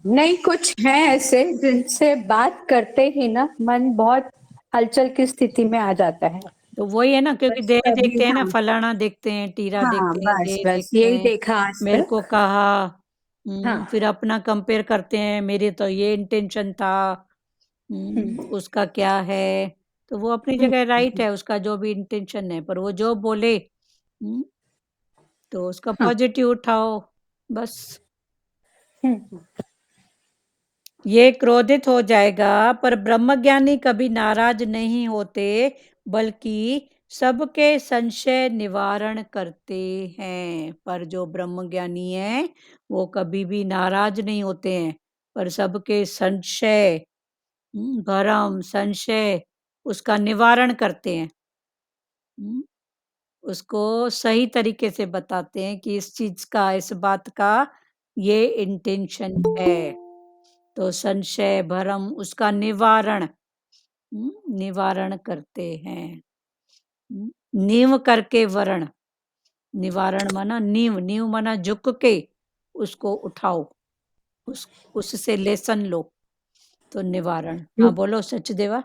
नहीं, कुछ हैं ऐसे जिनसे बात करते ही ना मन बहुत हलचल की स्थिति में आ जाता है। तो वही है ना, क्योंकि बस देह कभी, देखते हैं ना, हाँ फलाना देखते हैं, टीरा हाँ, देखते हैं, बस ये बस देखते यही हैं, देखा आज मेरे तक। को कहा। हाँ। फिर अपना कंपेयर करते हैं, मेरे तो ये इंटेंशन था, उसका क्या है? तो वो अपनी जगह राइट है, उसका जो भी इंटेंशन है, पर वो जो बोले, तो उसका हाँ। पॉजिटिव उठाओ बस। हम्म, ये क्रोधित हो जाएगा, पर ब्रह्मज्ञानी कभी नाराज नहीं होते, बल्कि सबके संशय निवारण करते हैं। पर जो ब्रह्मज्ञानी है वो कभी भी नाराज नहीं होते हैं, पर सबके संशय, भरम, संशय, उसका निवारण करते हैं। उसको सही तरीके से बताते हैं कि इस चीज का, इस बात का ये इंटेंशन है। तो संशय, भरम, उसका निवारण, निवारण करते हैं। नीव करके वरण, निवारण माना नीव, नीव माना झुक के उसको उठाओ, उससे लेसन लो, तो निवारण। हाँ बोलो सचदेवा।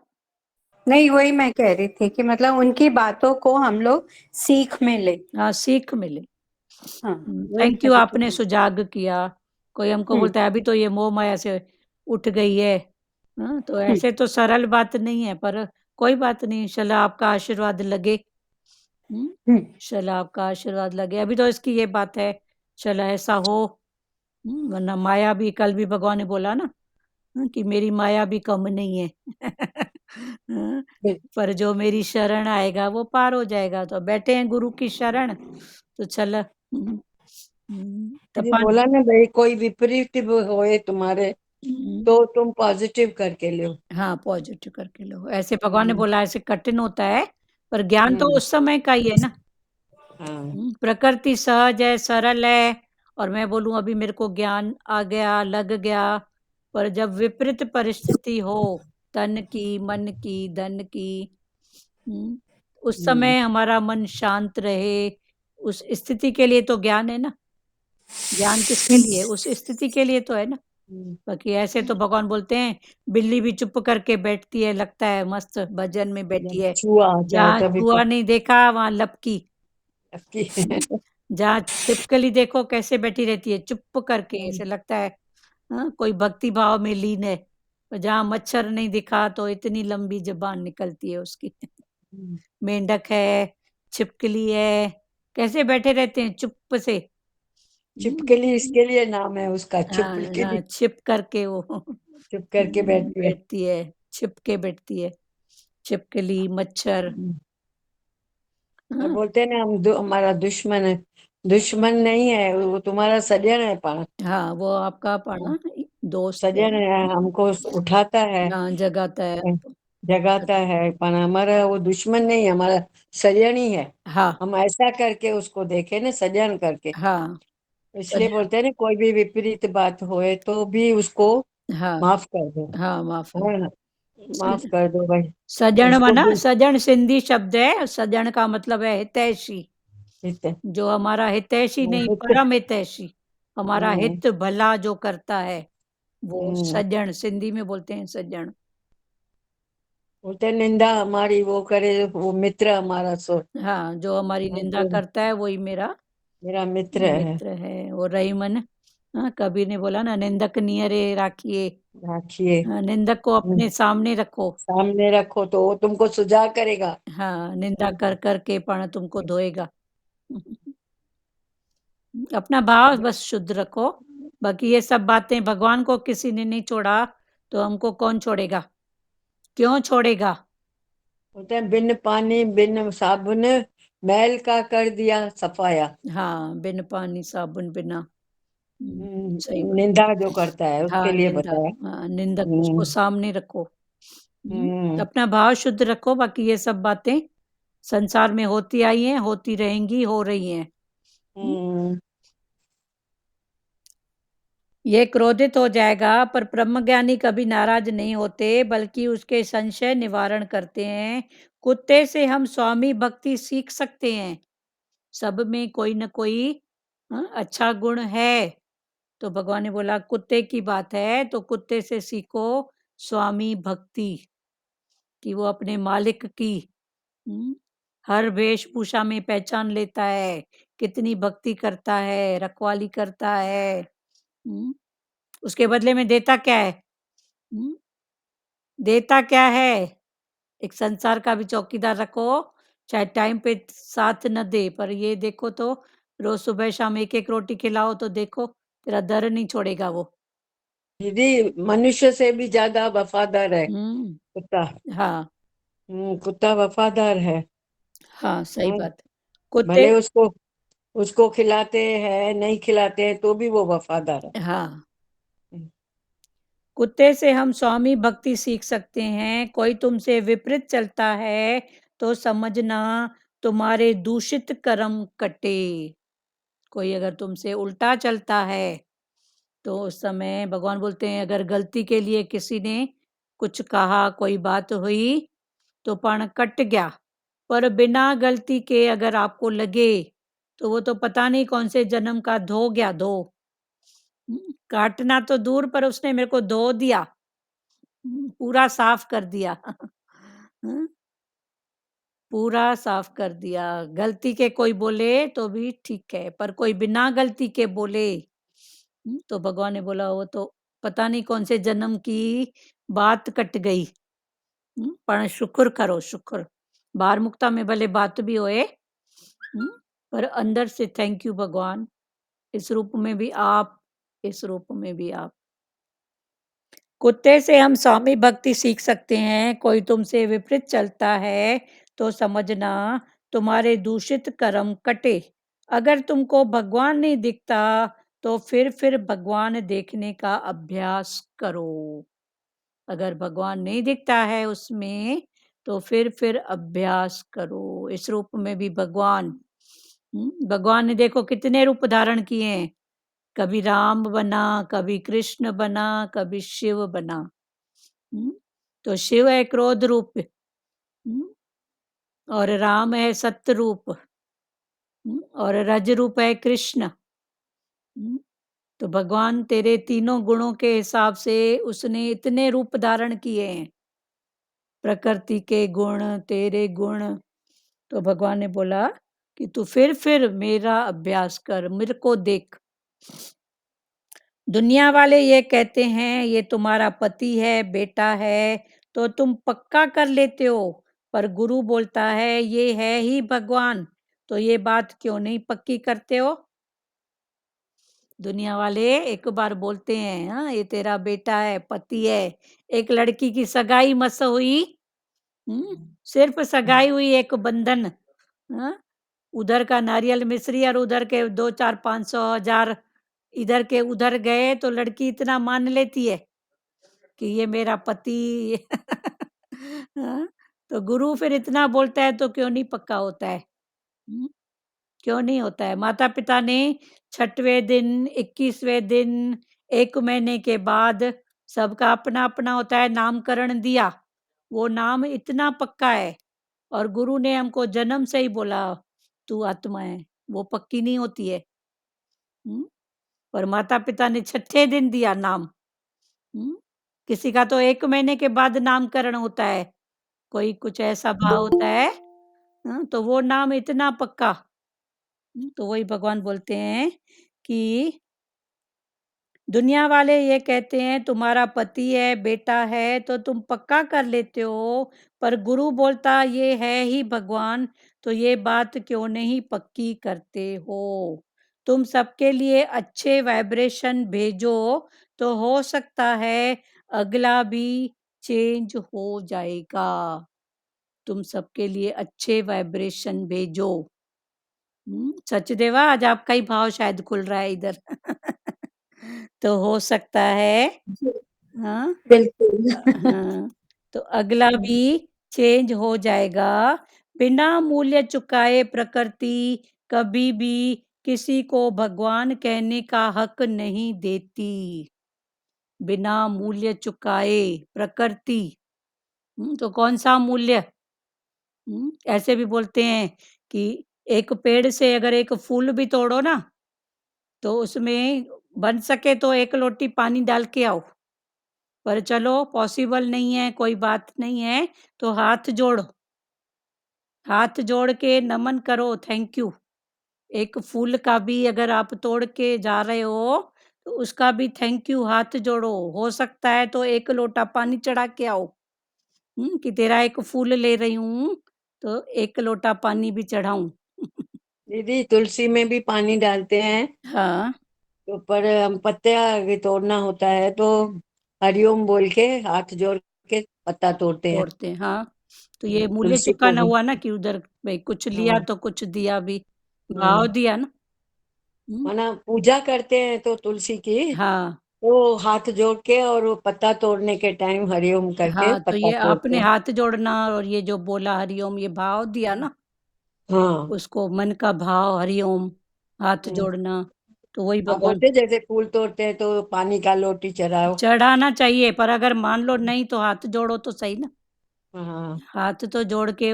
नहीं, वही मैं कह रही थी कि मतलब उनकी बातों को हम लोग सीख में ले। हाँ, सीख मिले। हाँ, वही थैंक कह यू, रही आपने थी। सुजाग किया। कोई हमको बोलता है अभी तो ये मोह माया से उठ गई है। तो ऐसे तो सरल बात नहीं है, पर कोई बात नहीं, चला आपका आशीर्वाद लगे। चला आपका आशीर्वाद लगे, अभी तो इसकी ये बात है, चला ऐसा हो। वरना माया भी, कल भी भगवान ने बोला ना, कि मेरी माया भी कम नहीं है। पर जो मेरी शरण आएगा वो पार हो जाएगा। तो बैठे हैं गुरु की शरण, तो चल। ये बोला ना भाई, कोई विपरीत होए तुम्हारे तो तुम पॉजिटिव करके लो। हाँ, पॉजिटिव करके लो, ऐसे भगवान ने बोला। ऐसे कठिन होता है, पर ज्ञान तो हम्म, उस समय का ही है ना। हाँ। प्रकृति सहज है, सरल है, और मैं बोलूं अभी मेरे को ज्ञान आ गया, लग गया। पर जब विपरीत परिस्थिति हो, तन की, मन की, धन की, उस समय हमारा मन शांत रहे, उस स्थिति के लिए तो ज्ञान है ना। ज्ञान किसके लिए? उस स्थिति के लिए तो है ना। बाकी ऐसे तो भगवान बोलते हैं, बिल्ली भी चुप करके बैठती है, लगता है मस्त भजन में बैठी है। छुआ आ जाए जहाँ तभी चूहा नहीं देखा वहां लपकी। आपकी जहाँ छिपकली देखो कैसे बैठी रहती है, चुप करके, ऐसे लगता है कोई भक्ति भाव में लीन है। और जहाँ मच्छर नहीं दिखा तो इतनी लंबी जबान निकलती है उसकी। मेंढक है, छिपकली है, कैसे बैठे रहते हैं चुप से। छिपकली इसके लिए नाम है उसका, हाँ, छिपकली। हाँ, छिप करके वो चुप करके बैठती है। बैठती है, छिप के बैठती है, छिपकली, मच्छर। और हाँ, बोलते हैं ना, हमारा दुश्मन है। दुश्मन नहीं है वो, तुम्हारा सजन है पास। हाँ, वो आपका पढ़ा दोस्त है। सजन है, हमको उठाता है, हाँ, जगाता है आपको। जगाता है, पर हमारा वो दुश्मन नहीं है, हमारा सजन ही है। हाँ, हम ऐसा करके उसको देखे ना, सजन करके। हाँ, इसलिए सजा, बोलते हैं ना, कोई भी विपरीत बात होए तो भी उसको हाँ, माफ कर दो। हाँ, माफ है। है ना, माफ सज- कर दो भाई। सजन उसको माना, भी सजन सिंधी शब्द है, सजन का मतलब है हितैषी। हित है। जो हमारा हितैषी नहीं, हित। परम हितैषी, हमारा हम्म, हित भला जो करता है, वो हम्म। सज्जन, सिंधी में बोलते हैं सज्जन। बोलते हैं, निंदा हमारी वो करे, वो मित्र हमारा सो। हाँ, जो हमारी निंदा हमको करता है वही मेरा मेरा मित्र है। मित्र है। वो रहीमन, हाँ, कबीर ने बोला ना, निंदक नियरे राखिए, राखिए, हाँ, निंदक को अपने सामने रखो। सामने रखो तो वो तुमको सुझाव करेगा। हाँ, निंदा कर कर के पण तुमको धोएगा। अपना भाव बस शुद्ध रखो, बाकी ये सब बातें भगवान को किसी ने नहीं छोड़ा, तो हमको कौन छोड़ेगा? क्यों छोड़ेगा? बोलते हैं बिन पानी बिन साबुन मैल का कर दिया सफाया। हाँ, बिन पानी साबुन बिना, सही बात। निंदा जो करता है हाँ, उसके लिए निंदा, बताया। हाँ, निंदक उसको हम्म, सामने रखो। हम्म, अपना भाव शुद्ध रखो, बाकी ये सब बातें संसार में होती आई हैं, होती रहेंगी, हो रही हैं। हम्म, ये क्रोधित हो जाएगा, पर ब्रह्मज्ञानी कभी नाराज नहीं होते, बल्कि उसके संशय निवारण करते हैं। कुत्ते से हम स्वामी भक्ति सीख सकते हैं। सब में कोई न कोई अच्छा गुण है। तो भगवान ने बोला कुत्ते की बात है, तो कुत्ते से सीखो स्वामी भक्ति, कि वो अपने मालिक की हम्म, हर वेशभूषा में पहचान लेता है, कितनी भक्ति करता है, रखवाली करता है। हम्म, उसके बदले में देता क्या है? हम्म, देता क्या है? एक संसार का भी चौकीदार रखो, चाहे टाइम पे साथ न दे, पर ये देखो तो रोज सुबह शाम एक एक रोटी खिलाओ, तो देखो तेरा दर नहीं छोड़ेगा वो। दीदी मनुष्य से भी ज्यादा वफादार है हम्म। कुत्ता। हाँ, कुत्ता वफादार है। हाँ, सही हम्म, बात। कुत्ते, भले उसको उसको खिलाते हैं नहीं खिलाते हैं तो भी वो वफादार है। हाँ, कुत्ते से हम स्वामी भक्ति सीख सकते हैं। कोई तुमसे विपरीत चलता है, तो समझना तुम्हारे दूषित कर्म कटे। कोई अगर तुमसे उल्टा चलता है, तो उस समय भगवान बोलते हैं, अगर गलती के लिए किसी ने कुछ कहा, कोई बात हुई, तो पण कट गया। पर बिना गलती के अगर आपको लगे, तो वो तो पता नहीं कौन से जन्म का धो गया, धो। काटना तो दूर, पर उसने मेरे को धो दिया, पूरा साफ कर दिया। हम्म, पूरा साफ कर दिया। गलती के कोई बोले तो भी ठीक है, पर कोई बिना गलती के बोले, तो भगवान ने बोला वो तो पता नहीं कौन से जन्म की बात कट गई। पर शुक्र करो, शुक्र। बाहर मुक्ता में भले बात भी होए, पर अंदर से थैंक यू भगवान, इस रूप में भी आप, इस रूप में भी आप। कुत्ते से हम स्वामी भक्ति सीख सकते हैं। कोई तुमसे विपरीत चलता है, तो समझना तुम्हारे दूषित कर्म कटे। अगर तुमको भगवान नहीं दिखता, तो फिर भगवान देखने का अभ्यास करो। अगर भगवान नहीं दिखता है उसमें, तो फिर अभ्यास करो। इस रूप में भी भगवान, भगवान ने देखो कितने रूप धारण किए हैं। कभी राम बना, कभी कृष्ण बना, कभी शिव बना। तो शिव है क्रोध रूप, और राम है सत्य रूप, और रज रूप है कृष्ण। तो भगवान तेरे तीनों गुणों के हिसाब से उसने इतने रूप धारण किए हैं, प्रकृति के गुण, तेरे गुण। तो भगवान ने बोला कि तू फिर मेरा अभ्यास कर, मेरे को देख। दुनिया वाले ये कहते हैं ये तुम्हारा पति है, बेटा है, तो तुम पक्का कर लेते हो, पर गुरु बोलता है ये है ही भगवान, तो ये बात क्यों नहीं पक्की करते हो? दुनिया वाले एक बार बोलते हैं, हाँ ये तेरा बेटा है, पति है। एक लड़की की सगाई मस हुई, सिर्फ सगाई हुई, एक बंधन, हाँ, उधर का नारियल मिश्री और उधर के 2 4 500 1000 इधर के उधर गए, तो लड़की इतना मान लेती है कि ये मेरा पति। हाँ, तो गुरु फिर इतना बोलता है तो क्यों नहीं पक्का होता है? क्यों नहीं होता है? माता पिता ने 6वें दिन, 21वें दिन, 1 महीने के बाद, सबका अपना अपना होता है, नामकरण दिया। वो नाम इतना पक्का है, और गुरु ने हमको जन्म से ही बोला तू आत्मा है, वो पक्की नहीं होती है। पर माता पिता ने 6ठे दिन दिया नाम। किसी का तो 1 महीने के बाद नामकरण होता है, कोई कुछ ऐसा भाव होता है। तो वो नाम इतना पक्का, तो वही भगवान बोलते हैं कि दुनिया वाले ये कहते हैं तुम्हारा पति है, बेटा है तो तुम पक्का कर लेते हो, पर गुरु बोलता ये है ही भगवान, तो ये बात क्यों नहीं पक्की करते हो? तुम सबके लिए अच्छे वाइब्रेशन भेजो तो हो सकता है अगला भी चेंज हो जाएगा। तुम सबके लिए अच्छे वाइब्रेशन भेजो। सचदेवा आज आपका ही भाव शायद खुल रहा है इधर। तो हो सकता है जी, हाँ, बिल्कुल। हाँ, तो अगला भी चेंज हो जाएगा। बिना मूल्य चुकाए प्रकृति कभी भी किसी को भगवान कहने का हक नहीं देती। बिना मूल्य चुकाए प्रकृति तो कौन-सा मूल्य? ऐसे भी बोलते हैं कि एक पेड़ से अगर एक फूल भी तोड़ो ना, तो उसमें बन सके तो 1 लोटी पानी डाल के आओ। पर चलो पॉसिबल नहीं है, कोई बात नहीं है, तो हाथ जोड़ के नमन करो, थैंक यू। एक फूल का भी अगर आप तोड़ के जा रहे हो, तो उसका भी थैंक यू हाथ जोड़ो। हो सकता है तो 1 लोटा पानी चढ़ा के आओ, कि तेरा एक फूल ले रही हूँ, तो 1 लोटा पानी भी चढ़ाऊँ। दीदी तुलसी में भी पानी डालते हैं, हाँ, तो पर हम पत्ते आगे तोड़ना होता है तो हरिओम बोल के हाथ जोड़ के पत्ता तोड़ते हैं। तोड़ते हैं, हाँ। तो ये मूल्य तुलसी को चुकाना भी। हुआ ना कि उधर भई कुछ लिया हाँ। तो कुछ दिया भी, भाव हाँ, दिया ना। हुँ, माना पूजा करते हैं तो तुलसी की, हाँ, तो हाथ जोड़ के और वो पत्ता तोड़ने के टाइम हरिओम करके हाँ, तो पत्ता ये तोड़ते आपने हैं। हाथ जोड़ना और ये जो बोला हरिओम ये भाव दिया ना, हाँ। उसको मन का भाव हरिओम, हाथ हम्म। जोड़ना, तो वही आप भगवान बोलते जैसे फूल तोड़ते हैं तो पानी का लोटी चढ़ाओ। चढ़ाना चाहिए, पर अगर मान लो नहीं तो हाथ जोड़ो तो सही ना। हाँ। हाथ तो जोड़ के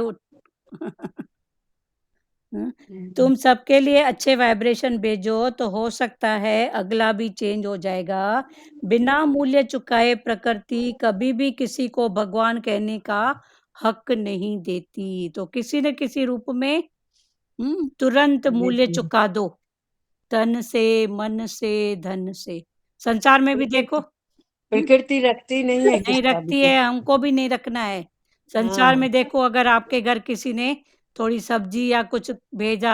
हुँ, हम्म। तुम सबके लिए अच्छे वाइब्रेशन भेजो तो हो सकता है अगला भी चेंज हो जाएगा। बिना मूल्य चुकाए प्रकृति कभी भी किसी को भगवान कहने का हक नहीं देती। तो किसी न किसी रूप में तुरंत मूल्य देती है। चुका दो। तन से, मन से, धन से। संसार में भी देखो प्रकृति रखती नहीं है नहीं किसका भी रखती है, कुछ। हमको भी नहीं रखना है। संसार हाँ। में देखो अगर आपके घर किसी ने थोड़ी सब्जी या कुछ भेजा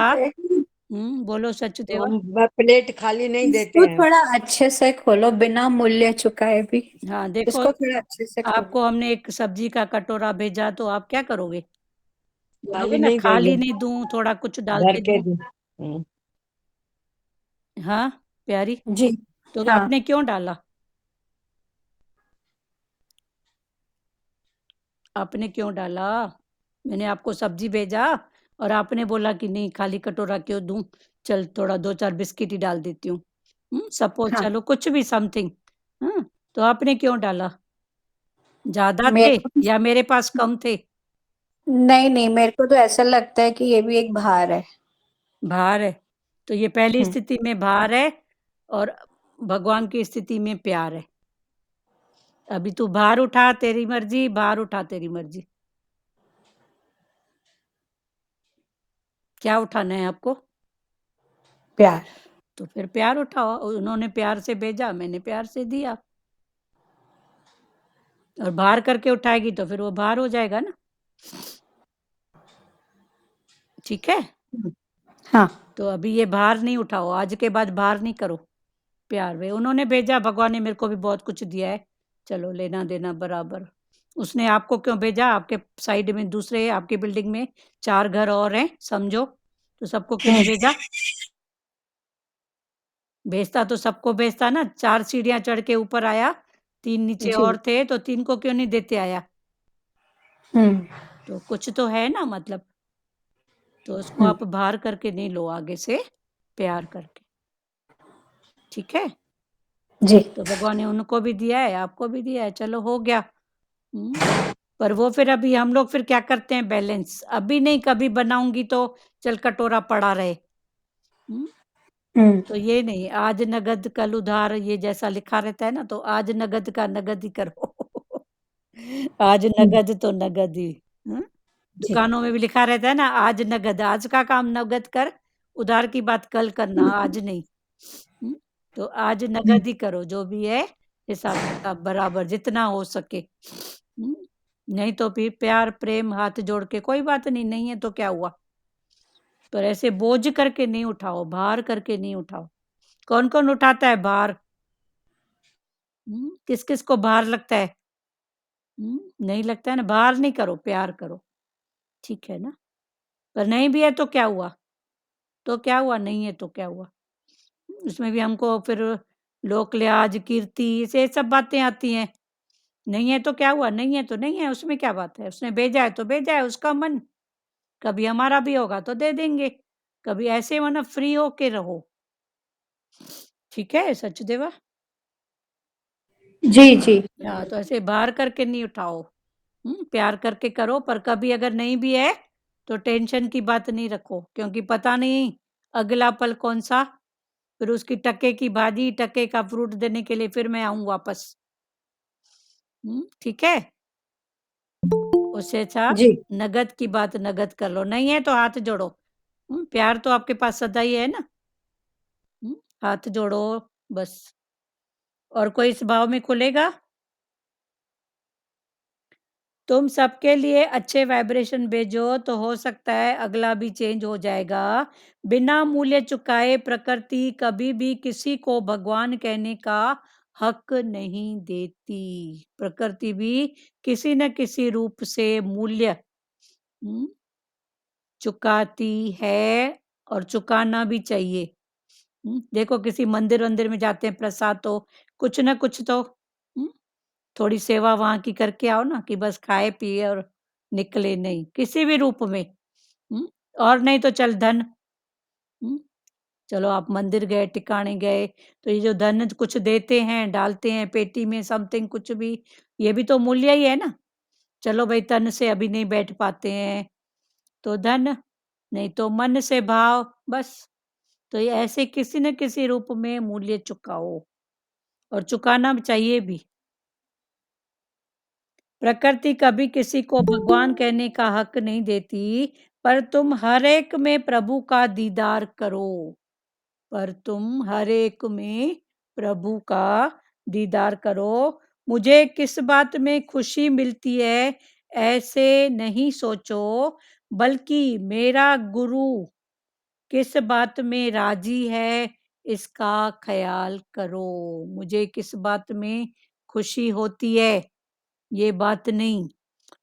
बोलो तो सचदेवा? हम प्लेट खाली नहीं देते इसको हैं। थोड़ा अच्छे से खोलो, बिना मूल्य चुकाए भी। हाँ, देखो इसको थोड़ा अच्छे से खोलो। आपको हमने एक सब्जी का कटोरा भेजा तो आप क्या करोगे? बोलोगे खाली ना नहीं खाली देंगे, नहीं दूँ, थोड़ा कुछ डाल भर के के दूँ। दूं। हाँ, प्यारी, जी। तो हाँ। आपने क्यों डाला? आपने क्यों डाला? मैंने आपको सब्जी भेजा और आपने बोला कि नहीं खाली कटोरा क्यों दूँ? चल थोड़ा 2-4 बिस्किट ही डाल देती हूँ। सपोज़ हाँ, चलो कुछ भी समथिंग तो आपने क्यों डाला? ज़्यादा थे मेरे को या मेरे पास कम थे? नहीं, नहीं, मेरे को तो ऐसा लगता है कि ये भी एक भार है। भार है। तो ये पहली हुँ। स्थिति में भार है और भगवान की स्थिति में प्यार है। अभी तू भार उठा तेरी मर्ज़ी, भार उठा तेरी मर्ज़ी। क्या उठाना है आपको? प्यार। तो फिर प्यार उठाओ। उन्होंने प्यार से भेजा, मैंने प्यार से दिया और भार करके उठाएगी तो फिर वो भार हो जाएगा ना। ठीक है? हाँ। तो अभी ये भार नहीं उठाओ, आज के बाद भार नहीं करो। प्यार में उन्होंने भेजा, भगवान ने मेरे को भी बहुत कुछ दिया है, चलो लेना-देना बराबर। उसने आपको क्यों भेजा? आपके साइड में दूसरे आपकी बिल्डिंग में 4 घर और हैं समझो, तो सबको क्यों हुँ। नहीं भेजा? भेजता तो सबको भेजता ना, 4 सीढ़ियाँ चढ़ के ऊपर आया, 3 नीचे जी। और थे, तो 3 को क्यों नहीं देते आया? हुँ। तो कुछ तो है ना मतलब, तो उसको हुँ। आप भार करके नहीं लो आगे से, प्यार करके, ठीक है? जी। तो भगवान ने उनको भी दिया है, आपको भी दिया है, चलो हो गया। हुँ, पर वो फिर अभी हम लोग फिर क्या करते हैं बैलेंस, अभी नहीं कभी बनाऊँगी तो चल कटोरा पड़ा रहे। हुँ, हुँ। तो ये नहीं आज नगद कल उधार ये जैसा लिखा रहता है ना, तो आज नगद का नगद ही करो। आज हुँ। नगद तो नगद ही। हुँ, जी। दुकानों में भी लिखा रहता है ना आज नगद, आज का काम नगद कर, उधार की बात कल करना, आज नहीं। तो आज नगद ही करो, जो भी है हिसाब किताब बराबर जितना हो सके। नहीं तो फिर प्यार प्रेम हाथ जोड़ के कोई बात नहीं, नहीं है तो क्या हुआ, पर ऐसे बोझ करके नहीं उठाओ, भार करके नहीं उठाओ। कौन कौन उठाता है भार? किस किस को भार लगता है? नहीं लगता है ना, भार नहीं करो, प्यार करो, ठीक है ना। पर नहीं भी है तो क्या हुआ, तो क्या हुआ, नहीं है तो क्या हुआ। उसमें भी हमको फिर लोक लिहाज कीर्ति से सब बातें आती हैं। नहीं है तो क्या हुआ, नहीं है तो नहीं है, उसमें क्या बात है, उसने भेजा है तो भेजा है, उसका मन। कभी हमारा भी होगा तो दे देंगे, कभी ऐसे मतलब फ्री होके रहो, ठीक है सचदेवा। जी जी। हाँ, तो ऐसे बाहर करके नहीं उठाओ, प्यार करके करो। पर कभी अगर नहीं भी है तो टेंशन की बात नहीं रखो, क्योंकि पता नहीं अगला पल कौन सा, फिर उसकी टके की भाजी टके का फ्रूट देने के लिए फिर मैं आऊं वापस। ठीक है, उससे अच्छा जी। नगद की बात नगद कर लो, नहीं है तो हाथ जोड़ो। प्यार तो आपके पास सदा ही है ना। हाथ जोड़ो बस। और कोई इस भाव में खुलेगा? तुम सबके लिए अच्छे वाइब्रेशन भेजो तो हो सकता है अगला भी चेंज हो जाएगा। बिना मूल्य चुकाए प्रकृति कभी भी किसी को भगवान कहने का हक नहीं देती। प्रकृति भी किसी न किसी रूप से मूल्य हम्म, चुकाती है, और चुकाना भी चाहिए। देखो किसी मंदिर वंदिर में जाते हैं प्रसाद, तो कुछ ना कुछ तो थोड़ी सेवा वहाँ की करके आओ ना, कि बस खाए पिए और निकले नहीं, किसी भी रूप में। हुँ? और नहीं तो चल धन, हुँ? चलो आप मंदिर गए, टिकाणे गए, तो ये जो धन कुछ देते हैं, डालते हैं पेटी में समथिंग कुछ भी, ये भी तो मूल्य ही है ना। चलो भई तन से अभी नहीं बैठ पाते हैं, तो धन, नहीं तो मन से भाव, बस। तो ये ऐसे किसी न किसी रूप में मूल्य चुकाओ, और चुकाना चाहिए भी। प्रकृति कभी किसी को भगवान कहने का हक नहीं देती, पर तुम हर एक में प्रभु का दीदार करो। पर तुम हर एक में प्रभु का दीदार करो। मुझे किस बात में खुशी मिलती है, ऐसे नहीं सोचो, बल्कि मेरा गुरु किस बात में राजी है, इसका ख्याल करो। मुझे किस बात में खुशी होती है, ये बात नहीं,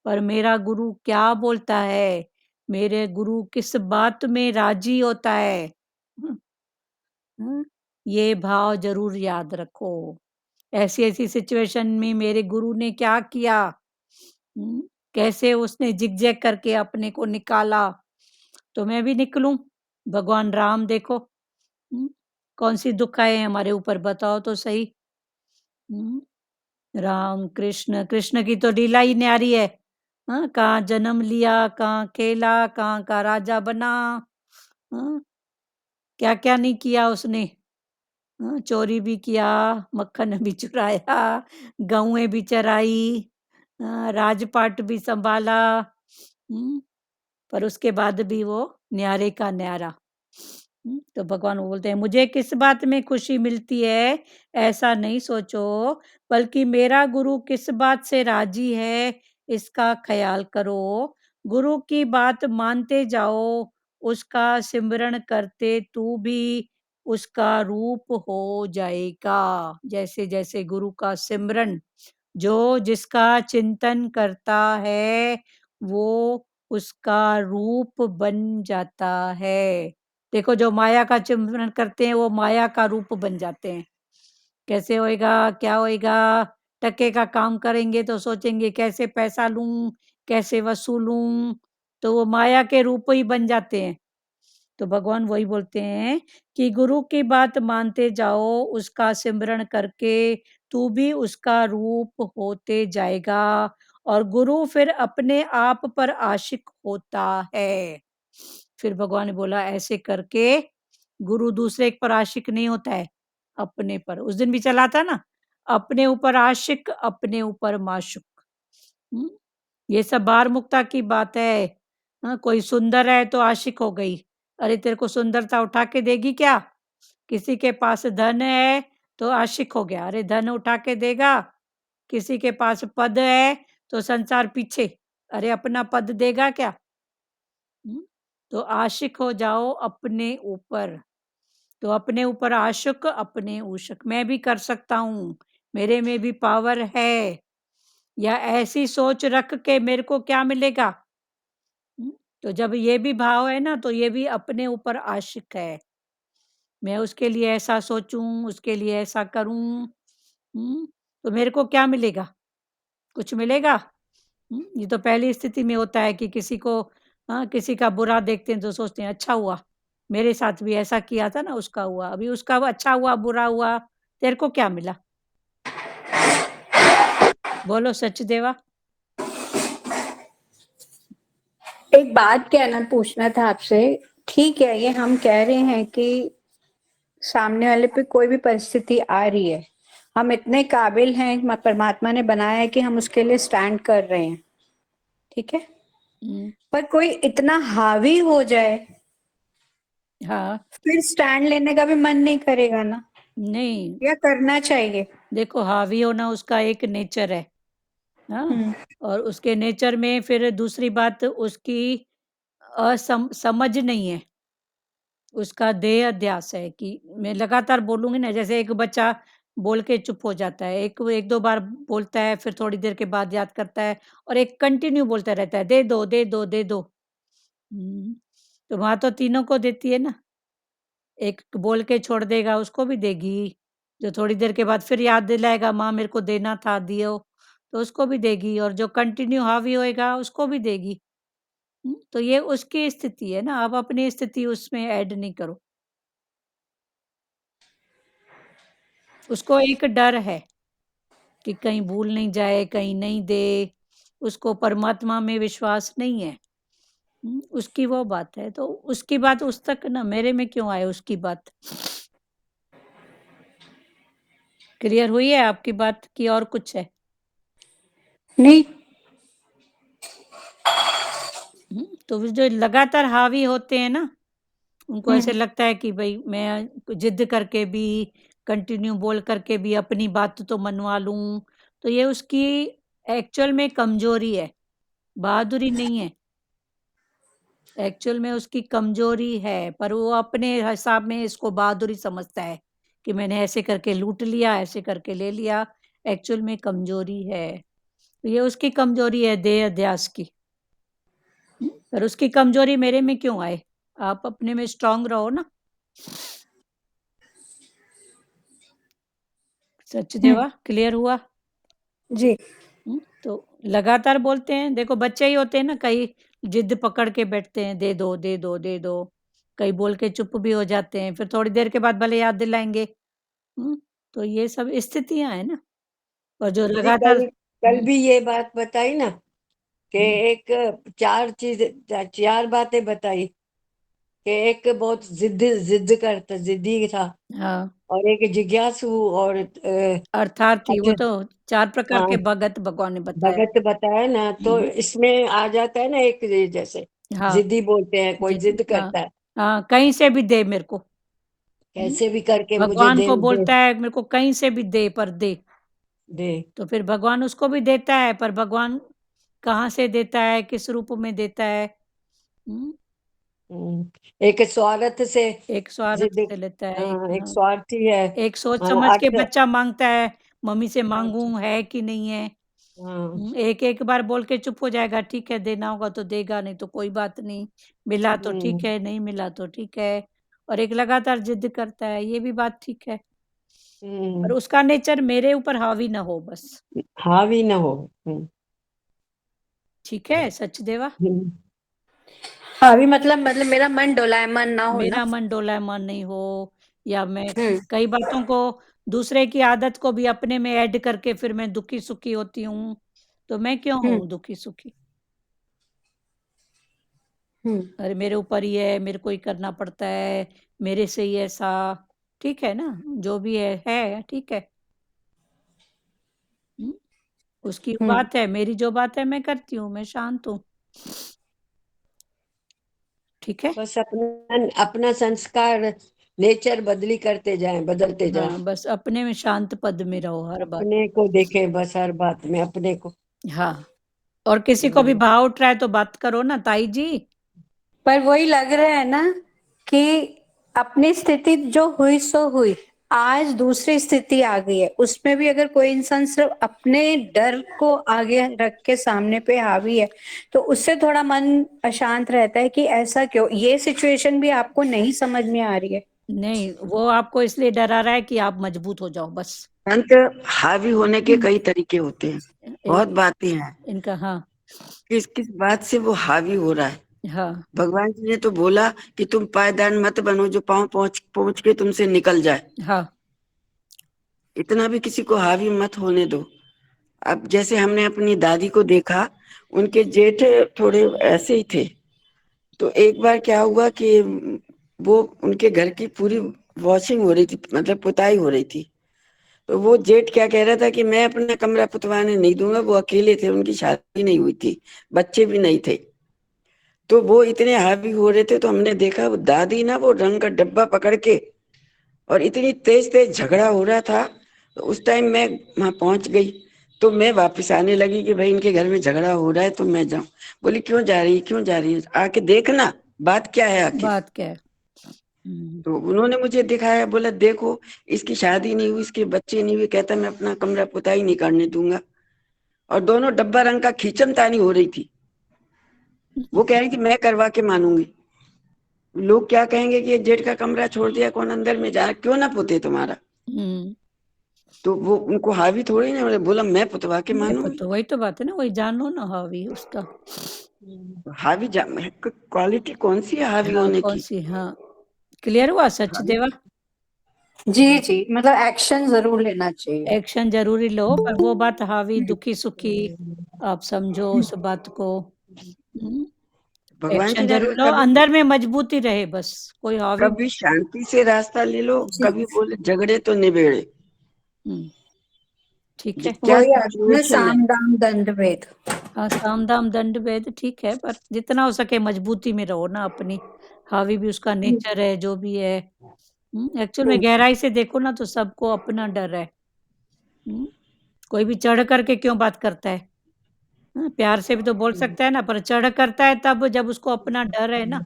पर मेरा गुरु क्या बोलता है, मेरे गुरु किस बात में राजी होता है। हुँ, हुँ, ये भाव ज़रूर याद रखो। ऐसी-ऐसी सिचुएशन में मेरे गुरु ने क्या किया, कैसे उसने ज़िग-ज़ैग करके अपने को निकाला, तो मैं भी निकलूँ। भगवान राम देखो, हुँ, कौन-सी दुःख आए हैं हमारे ऊपर बताओ तो सही। हुँ। राम कृष्ण, कृष्ण की तो लीला ही न्यारी है। हाँ, कहाँ जन्म लिया, कहाँ खेला, कहाँ का राजा बना, हाँ, क्या-क्या नहीं किया उसने। हाँ, चोरी भी किया, मक्खन भी चुराया, गौएँ भी चराई, राजपाट भी सँभाला, हुँ, पर उसके बाद भी वो न्यारे का न्यारा। तो भगवान बोलते हैं मुझे किस बात में खुशी मिलती है, ऐसा नहीं सोचो, बल्कि मेरा गुरु किस बात से राजी है, इसका ख्याल करो। गुरु की बात मानते जाओ, उसका सिमरण करते तू भी उसका रूप हो जाएगा। जैसे जैसे गुरु का सिमरन, जो जिसका चिंतन करता है, वो उसका रूप बन जाता है। देखो जो माया का चिंतन करते हैं, वो माया का रूप बन जाते हैं। कैसे होएगा, क्या होएगा? टके का काम करेंगे तो सोचेंगे कैसे पैसा लूँ, कैसे वसूलूँ, तो वो माया के रूप ही बन जाते हैं। तो भगवान वही बोलते हैं कि गुरु की बात मानते जाओ, उसका सिमरण करके तू भी उसका रूप होते जाएगा, और गुरु फिर अपने आप पर आशिक होता है। फिर भगवान ने बोला ऐसे करके गुरु दूसरे पर आशिक नहीं होता है, अपने पर। उस दिन भी चला था ना, अपने ऊपर आशिक, अपने ऊपर माशुक। हुँ? ये सब बार मुक्ता की बात है। हाँ, कोई सुंदर है तो आशिक हो गई, अरे तेरे को सुंदरता उठा के देगी क्या? किसी के पास धन है तो आशिक हो गया, अरे धन उठा के देगा। किसी के पास पद है तो संसार पीछे, अरे अपना पद देगा क्या? तो आशिक हो जाओ अपने ऊपर। तो अपने ऊपर आशिक, अपने उशक, मैं भी कर सकता हूँ, मेरे में भी पावर है। या ऐसी सोच रख के मेरे को क्या मिलेगा? तो जब ये भी भाव है ना, तो ये भी अपने ऊपर आशिक है। मैं उसके लिए ऐसा सोचूं, उसके लिए ऐसा करूं, तो मेरे को क्या मिलेगा? कुछ मिलेगा? ये तो पहली स्थिति में होता है कि किसी को, हाँ, किसी का बुरा देखते हैं तो सोचते हैं अच्छा हुआ, मेरे साथ भी ऐसा किया था ना, उसका हुआ, अभी उसका अच्छा हुआ, बुरा हुआ, तेरे को क्या मिला? बोलो सच देवा। एक बात कहना पूछना था आपसे। ठीक है, ये हम कह रहे हैं कि सामने वाले पे कोई भी परिस्थिति आ रही है, हम इतने काबिल हैं, परमात्मा ने बनाया है कि हम उसके लिए स्टैंड कर रहे हैं, ठीक है। पर कोई इतना हावी हो जाए, हाँ, फिर स्टैंड लेने का भी मन नहीं करेगा ना, नहीं, या करना चाहिए? देखो हावी होना उसका एक नेचर है, हाँ, और उसके नेचर में फिर दूसरी बात उसकी समझ नहीं है, उसका देह अध्यास है कि मैं लगातार बोलूँगी ना, जैसे एक बच्चा बोल के चुप हो जाता है, एक 1-2 बार बोलता है, फिर थोड़ी देर के बाद याद करता है और एक कंटिन्यू बोलता रहता है, दे दो, दे दो, दे दो। तो माँ तो तीनों को देती है ना, एक बोल के छोड़ देगा उसको भी देगी, जो थोड़ी देर के बाद फिर याद दिलाएगा माँ मेरे को देना था, दियो, तो उसको भी देगी, और जो कंटिन्यू हावी होएगा उसको भी देगी। तो ये उसकी स्थिति है ना, आप अपनी स्थिति उसमें ऐड नहीं करो। उसको एक डर है कि कहीं भूल नहीं जाए, कहीं नहीं दे, उसको परमात्मा में विश्वास नहीं है। उसकी वो बात है, तो उसकी बात उस तक ना, मेरे में क्यों आए उसकी बात? क्लियर हुई है आपकी बात कि और कुछ है? नहीं। तो जो लगातार हावी होते हैं ना, उनको ऐसे लगता है कि भाई मैं जिद करके भी, कंटिन्यू बोल करके भी अपनी बात तो मनवा लूं, तो ये उसकी एक्चुअल में कमजोरी है, बहादुरी नहीं है। एक्चुअल में उसकी कमजोरी है, पर वो अपने हिसाब में इसको बहादुरी समझता है कि मैंने ऐसे करके लूट लिया, ऐसे करके ले लिया। एक्चुअल में कमजोरी है, तो ये उसकी कमजोरी है देह अध्यास की। पर उसकी कमजोरी मेरे में क्यों आए? आप अपने में स्ट्रांग रहो ना। सच देवा, क्लियर हुआ? जी। तो लगातार बोलते हैं, देखो बच्चे ही होते हैं ना, कई जिद पकड़ के बैठते हैं, दे दो, दे दो, दे दो, कई बोल के चुप भी हो जाते हैं, फिर थोड़ी देर के बाद भले याद दिलाएंगे। तो ये सब स्थितियां हैं ना, और जो दीदी लगातार। कल कल भी ये बात बताई ना कि एक चार बातें बताई कि एक बहुत जिद करता, जिद्दी था, हाँ, और एक जिज्ञासु, और अर्थार्थी, वो तो 4 प्रकार के हाँ, भगत भगवान ने बताया। भगत बताया ना, तो इसमें आ जाता है ना, एक जैसे हाँ, जिद्दी बोलते हैं, कोई जिद, जिद हाँ, करता है, हाँ, कहीं से भी दे मेरे को। कैसे भी करके मुझे भगवान दे को दे बोलता है मेरे को कहीं से भी दे, पर दे। दे। तो फिर भगवान उसको भी देता है, पर भगवान कहाँ से देता है, किस रूप में देता है? एक स्वार्थ से एक स्वार्थ जिद, से लेता है, हाँ, एक हाँ, स्वार्थी है, एक सोच हाँ, समझ के अर्थ, बच्चा मांगता है, मम्मी से अर्थ, मांगूं है कि नहीं है। हाँ, एक एक बार बोल के चुप हो जाएगा, ठीक है देना होगा तो देगा, नहीं तो कोई बात नहीं, मिला तो ठीक है, नहीं मिला तो ठीक है। और एक लगातार जिद करता है, ये भी बात ठीक है, पर उसका नेचर मेरे ऊपर हावी ना हो बस। हावी न हो। ठीक है सच देवा। हम्म, हावी मतलब मेरा मन डोलायमान ना हो ना। मेरा मन डोलायमान नहीं हो, या मैं हम्म। कई बातों को, दूसरे की आदत को भी अपने में ऐड करके फिर मैं दुखी सुखी होती हूँ, तो मैं क्यों हम्म। हूँ दुखी सुखी? हम्म। अरे मेरे ऊपर ही है, मेरे को ही करना पड़ता है, मेरे से ही ऐसा, ठीक है ना, जो भी है ठीक है। हम्म, उसकी हम्म। बात है, मेरी जो बात है मैं करती हूँ, मैं शांत हूँ। ठीक है? बस अपना अपना संस्कार नेचर बदलते जाए, हाँ, बस अपने में शांत पद में रहो हर बात। अपने को देखे बस हर बात में अपने को। हाँ, और किसी को भी भाव उठ रहा है तो बात करो ना ताई जी। पर वही लग रहा है ना कि अपनी स्थिति जो हुई सो हुई, आज दूसरी स्थिति आ गई है, उसमें भी अगर कोई इंसान सिर्फ अपने डर को आगे रख के सामने पे हावी है तो उससे थोड़ा मन अशांत रहता है कि ऐसा क्यों, ये सिचुएशन भी आपको नहीं समझ में आ रही है। नहीं, वो आपको इसलिए डरा रहा है कि आप मजबूत हो जाओ बस। अंत हावी होने के कई तरीके होते हैं, बहुत बातें हैं। इनका हाँ किस किस बात से वो हावी हो रहा है। हाँ भगवान जी ने तो बोला कि तुम पायदान मत बनो जो पांव पहुंच पहुंच के तुमसे निकल जाए। हाँ इतना भी किसी को हावी मत होने दो। अब जैसे हमने अपनी दादी को देखा, उनके जेठ थोड़े ऐसे ही थे। तो एक बार क्या हुआ कि वो उनके घर की पूरी वॉशिंग हो रही थी, मतलब पुताई हो रही थी। तो वो जेठ क्या कह रहा था कि मैं अपना कमरा पुतवाने नहीं दूंगा। वो अकेले थे, उनकी शादी नहीं हुई थी, बच्चे भी नहीं थे। तो वो इतने हावी हो रहे थे, तो हमने देखा वो दादी ना वो रंग का डब्बा पकड़ के, और इतनी तेज तेज झगड़ा हो रहा था। तो उस टाइम मैं वहां पहुंच गई। तो मैं वापस आने लगी कि भाई इनके घर में झगड़ा हो रहा है तो मैं जाऊं। बोली क्यों जा रही है, क्यों जा रही है, आके देखना बात क्या है आखिर। बात क्या है। तो उन्होंने मुझे दिखाया, बोला देखो इसकी शादी नहीं हुई, इसके बच्चे नहीं हुए, कहता मैं अपना कमरा पुताई नहीं करने दूंगा। और दोनों डब्बा रंग का खींचम तानी हो रही थी। वो कह रही थी मैं करवा के मानूंगी। लोग क्या कहेंगे कि ये जेठ का कमरा छोड़ दिया, कौन अंदर में जा, क्यों ना पुते तुम्हारा। हम्म, तो वो उनको हावी थोड़ी ना, बोला मैं पुतवा के मानूंगी। तो वही तो बात है ना, वही जान लो ना हावी उसका। हावी क्वालिटी कौन सी है हावी हाँ होने कौन की। सी, हाँ क्लियर हुआ सच देवा। जी जी, मतलब एक्शन जरूर लेना चाहिए। एक्शन जरूरी लो, पर वो बात हावी दुखी सुखी आप समझो उस बात को। भगवान जी एक्शन ने जरूर लो, कभी अंदर में मजबूती रहे बस, कोई हावी। कभी शांति से रास्ता ले लो, जी, कभी बोले झगड़े तो निबेड़े। हम्म, ठीक है। क्या वही आता है ना, सिचुएशन है। साम दाम दंड भेद। हाँ साम दाम दंड भेद ठीक है, पर जितना हो सके मजबूती में रहो ना अपनी। हावी भी उसका नेचर है जो भी है। एक्चुअल में गहराई से देखो ना तो सबको अपना डर है। हम्म, कोई भी चढ़ करके क्यों बात करता है। प्यार से भी तो बोल सकता है ना, पर चढ़ करता है तब जब उसको अपना डर है ना,